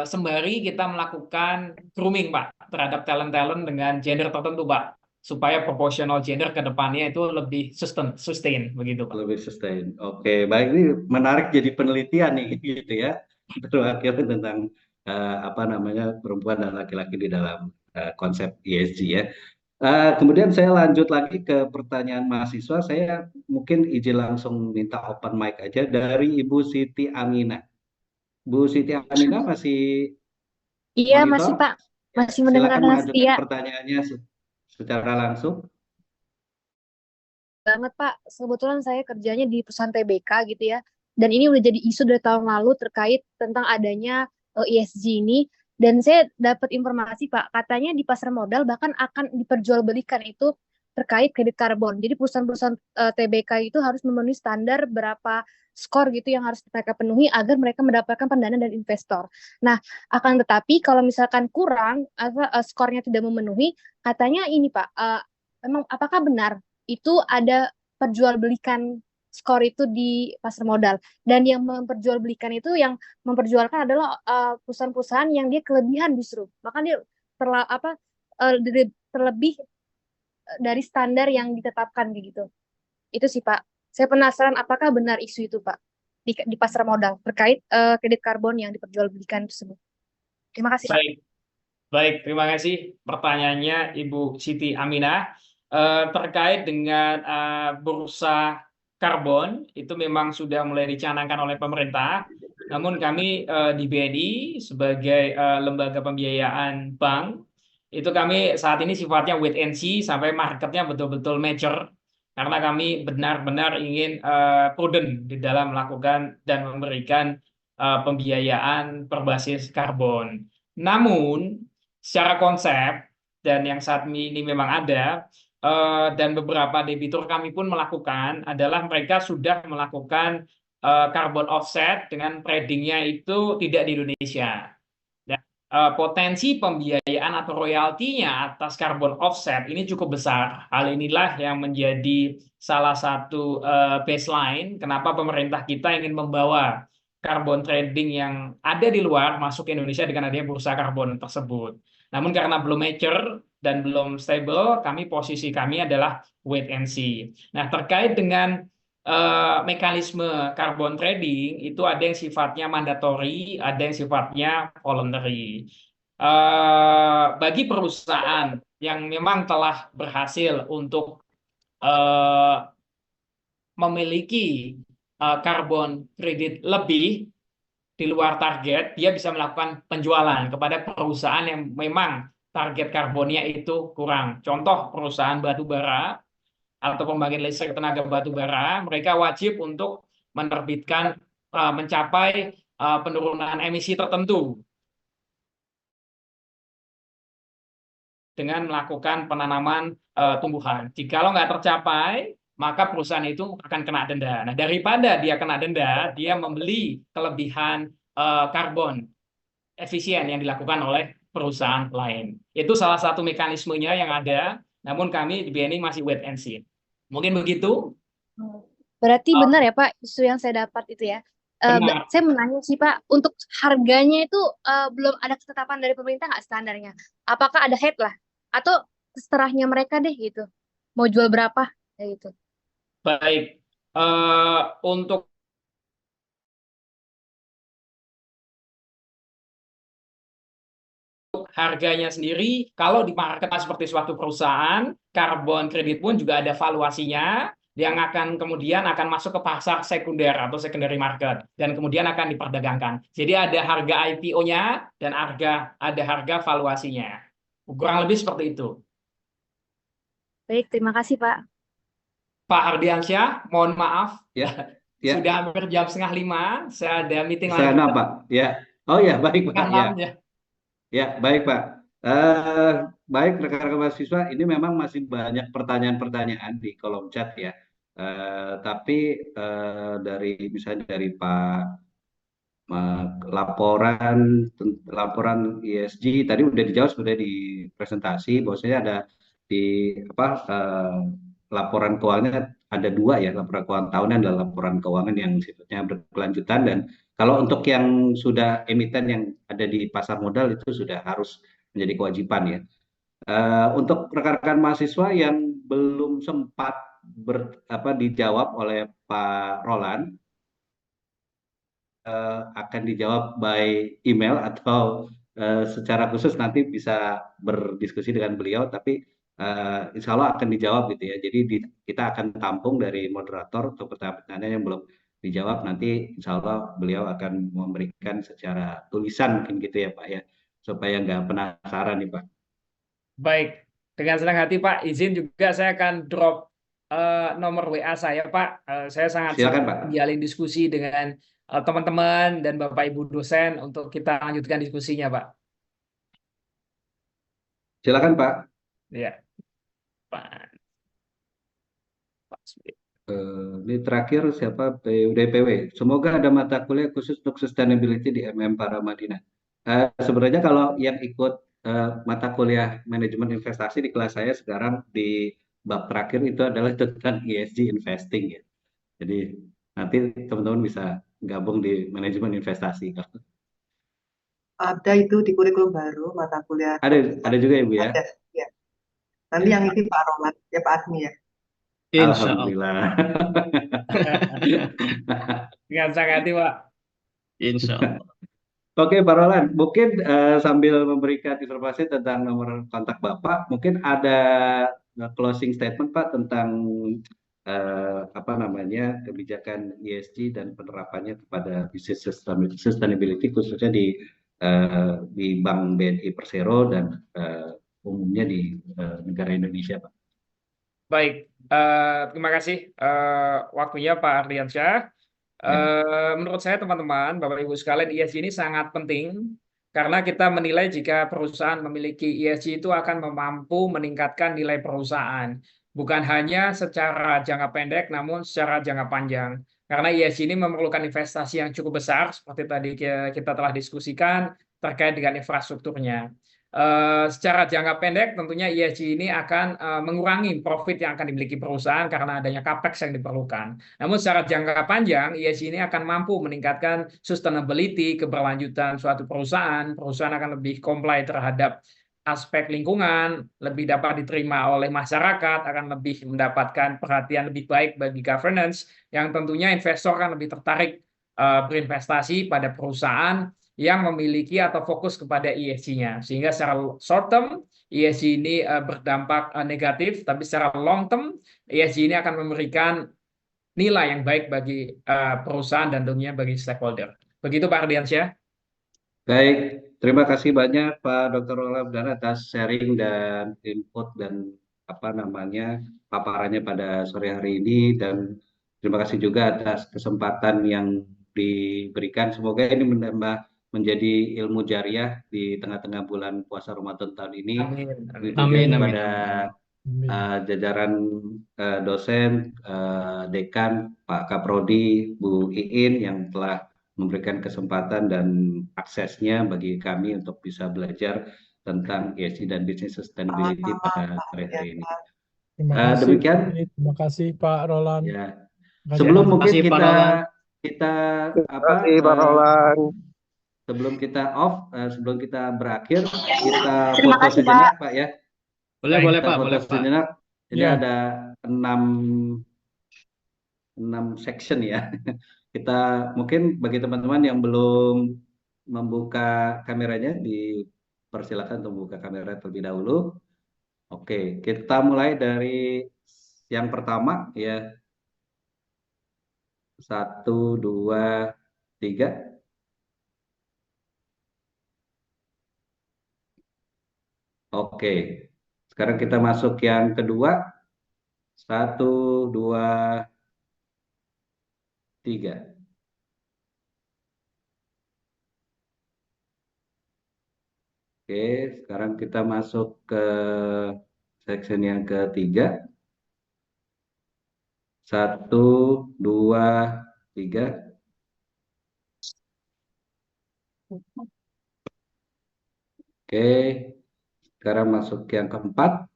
sembari kita melakukan grooming Pak terhadap talent-talent dengan gender tertentu Pak, supaya proporsional gender ke depannya itu lebih sustain begitu Pak. Lebih sustain. Oke, baik, ini menarik jadi penelitian nih gitu ya. Perwakilan tentang perempuan dan laki-laki di dalam konsep ESG ya. Kemudian saya lanjut lagi ke pertanyaan mahasiswa. Saya mungkin izin langsung minta open mic aja dari Ibu Siti Aminah. Bu Siti Aminah masih iya monitor? masih Pak, masih mendengar Silakan mengajukan setia pertanyaannya secara langsung. banget Pak. Kebetulan saya kerjanya di perusahaan TBK gitu ya. Dan ini udah jadi isu dari tahun lalu terkait tentang adanya ESG ini. Dan saya dapat informasi Pak, katanya di pasar modal bahkan akan diperjualbelikan itu terkait kredit karbon. Jadi perusahaan-perusahaan TBK itu harus memenuhi standar berapa skor gitu yang harus mereka penuhi agar mereka mendapatkan pendanaan dari investor. Nah, akan tetapi kalau misalkan kurang atau skornya tidak memenuhi, katanya ini Pak, memang apakah benar itu ada perjualbelikan skor itu di pasar modal, dan yang memperjualbelikan itu yang memperjualkan adalah perusahaan-perusahaan yang dia kelebihan justru, maka dia terlebih dari standar yang ditetapkan gitu. Itu sih Pak, saya penasaran apakah benar isu itu Pak di pasar modal terkait kredit karbon yang diperjualbelikan tersebut. Terima kasih Pak. Baik, terima kasih pertanyaannya Ibu Siti Aminah. Terkait dengan bursa karbon, itu memang sudah mulai dicanangkan oleh pemerintah. Namun kami di BNI sebagai lembaga pembiayaan bank, itu kami saat ini sifatnya wait and see sampai marketnya betul-betul mature, karena kami benar-benar ingin prudent di dalam melakukan dan memberikan pembiayaan berbasis karbon. Namun secara konsep, dan yang saat ini memang ada, dan beberapa debitur kami pun melakukan, adalah mereka sudah melakukan carbon offset dengan tradingnya itu tidak di Indonesia. Dan potensi pembiayaan atau royaltinya atas carbon offset ini cukup besar. Hal inilah yang menjadi salah satu baseline kenapa pemerintah kita ingin membawa carbon trading yang ada di luar masuk ke Indonesia dengan adanya bursa karbon tersebut. Namun karena belum mature dan belum stable, posisi kami adalah wait and see. Nah, terkait dengan mekanisme carbon trading itu ada yang sifatnya mandatory, ada yang sifatnya voluntary. Bagi perusahaan yang memang telah berhasil untuk memiliki carbon kredit lebih di luar target, dia bisa melakukan penjualan kepada perusahaan yang memang target karbonnya itu kurang. Contoh perusahaan batu bara atau pembangkit listrik tenaga batu bara, mereka wajib untuk menerbitkan mencapai penurunan emisi tertentu dengan melakukan penanaman tumbuhan. Jikalau nggak tercapai, maka perusahaan itu akan kena denda. Nah, daripada dia kena denda, dia membeli kelebihan karbon efisien yang dilakukan oleh perusahaan lain. Itu salah satu mekanismenya yang ada, namun kami di BNI masih wait and see. Mungkin begitu. Berarti benar ya Pak, isu yang saya dapat itu ya. Benar. Saya menanya sih Pak, untuk harganya itu belum ada ketetapan dari pemerintah nggak standarnya? Apakah ada head lah? Atau seterahnya mereka deh gitu? Mau jual berapa? Ya gitu. Baik, untuk harganya sendiri, kalau di market seperti suatu perusahaan, karbon kredit pun juga ada valuasinya yang akan kemudian akan masuk ke pasar sekunder atau secondary market dan kemudian akan diperdagangkan. Jadi ada harga IPO-nya dan ada harga valuasinya. Kurang lebih seperti itu. Baik, terima kasih Pak. Pak Ardiansyah, mohon maaf. Ya. Sudah hampir jam 4:30, saya ada meeting Saya lagi. Pak. Ya. Oh ya, baik Pak. Ya. Ya. Ya, baik Pak. Baik rekan-rekan mahasiswa, ini memang masih banyak pertanyaan-pertanyaan di kolom chat ya. Tapi misalnya dari Pak laporan ESG tadi udah dijawab sebenarnya di presentasi, bahwasanya ada di laporan keuangannya ada dua ya, laporan keuangan tahunan dan laporan keuangan yang sifatnya berkelanjutan. Dan kalau untuk yang sudah emiten yang ada di pasar modal itu sudah harus menjadi kewajiban ya. Untuk rekan-rekan mahasiswa yang belum sempat dijawab oleh Pak Roland, akan dijawab by email atau secara khusus nanti bisa berdiskusi dengan beliau, tapi insya Allah akan dijawab gitu ya. Jadi kita akan tampung dari moderator untuk pertanyaan-pertanyaan yang belum dijawab, nanti insya Allah beliau akan memberikan secara tulisan mungkin gitu ya Pak ya, supaya nggak penasaran nih Pak. Baik, dengan senang hati Pak, izin juga saya akan drop nomor WA saya Pak. Saya sangat Silakan Pak. menjalin diskusi dengan teman-teman dan Bapak Ibu dosen untuk kita lanjutkan diskusinya Pak. Silakan Pak. Ya, Pak. Ini terakhir siapa? PUDPW. Semoga ada mata kuliah khusus untuk sustainability di Paramadina. Sebenarnya kalau yang ikut mata kuliah manajemen investasi di kelas saya sekarang di bab terakhir itu adalah tentang ESG investing ya. Jadi nanti teman-teman bisa gabung di manajemen investasi. Ada itu di kurikulum baru mata kuliah. Ada juga Ibu ya. Ada, ya. Nanti yang itu Pak Roland, ya Pak Admi ya. Alhamdulillah. Dengan sangat hati Pak. Insya Allah. Oke, Pak Roland, mungkin sambil memberikan informasi tentang nomor kontak Bapak, mungkin ada closing statement Pak tentang apa namanya kebijakan ESG dan penerapannya kepada bisnis sustainability khususnya di Bank BNI Persero dan umumnya di negara Indonesia, Pak. Baik, terima kasih waktunya Pak Ardiansyah. Menurut saya teman-teman, Bapak Ibu sekalian, ESG ini sangat penting karena kita menilai jika perusahaan memiliki ESG itu akan mampu meningkatkan nilai perusahaan. Bukan hanya secara jangka pendek, namun secara jangka panjang. Karena ESG ini memerlukan investasi yang cukup besar, seperti tadi kita telah diskusikan terkait dengan infrastrukturnya. Secara jangka pendek tentunya ESG ini akan mengurangi profit yang akan dimiliki perusahaan karena adanya capex yang diperlukan. Namun secara jangka panjang ESG ini akan mampu meningkatkan sustainability, keberlanjutan suatu perusahaan. Perusahaan akan lebih comply terhadap aspek lingkungan, lebih dapat diterima oleh masyarakat, akan lebih mendapatkan perhatian lebih baik bagi governance, yang tentunya investor akan lebih tertarik berinvestasi pada perusahaan yang memiliki atau fokus kepada ESG-nya. Sehingga secara short term, ESG ini berdampak negatif, tapi secara long term, ESG ini akan memberikan nilai yang baik bagi perusahaan dan tentunya bagi stakeholder. Begitu Pak Ardiansyah. Baik, terima kasih banyak Pak Dr. Roland atas sharing dan input dan apa namanya paparannya pada sore hari ini, dan terima kasih juga atas kesempatan yang diberikan. Semoga ini menjadi ilmu jariah di tengah-tengah bulan puasa Ramadan tahun ini. Amin. Kepada jajaran dosen, dekan, Pak Kaprodi, Bu Iin yang telah memberikan kesempatan dan aksesnya bagi kami untuk bisa belajar tentang ESG dan business sustainability pada sore hari ini. Demikian. Terima kasih Pak Roland. Ya. Sebelum mungkin kita sebelum kita off, sebelum kita berakhir, kita foto sejenak Pak ya. Boleh Pak, boleh Pak. Sejenak. Ini ada 6 section ya. Kita mungkin bagi teman-teman yang belum membuka kameranya, dipersilakan untuk membuka kamera terlebih dahulu. Oke, kita mulai dari yang pertama ya. 1, 2, 3. Oke, sekarang kita masuk yang kedua. 1, 2, 3. Oke, sekarang kita masuk ke section yang ketiga. 1, 2, 3. Oke, sekarang masuk yang keempat.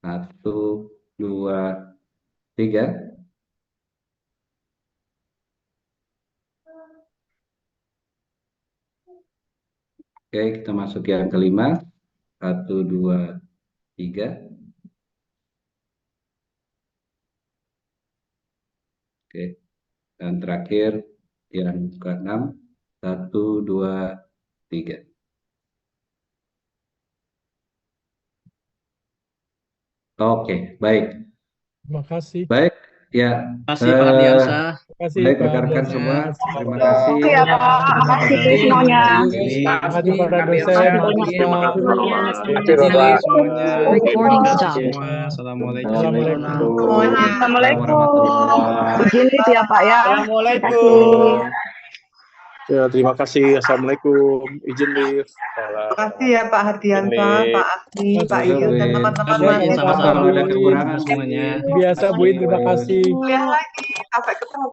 1, 2, 3. Oke, kita masuk yang kelima. 1, 2, 3. Oke, dan terakhir yang ke-6. 1, 2, 3. Oke, baik. Terima kasih. Baik, ya. Terima kasih Pak Ardiansyah. Baik, rekan-rekan semua. Terima kasih. Oke ya Pak, makasih semuanya. Terima kasih para dosen. Terima kasih semuanya. Recording stop. Assalamualaikum. Assalamualaikum. Izin ya Pak ya. Assalamualaikum. Ya, terima kasih. Assalamualaikum. Izin live. Terima kasih ya Pak Hardiansyah, Pak Agni, Pak Iin, dan teman-teman Sama-sama, ada kekurangan semuanya. Biasa Bu, terima kasih. Kuliah lagi, sampai ketemu.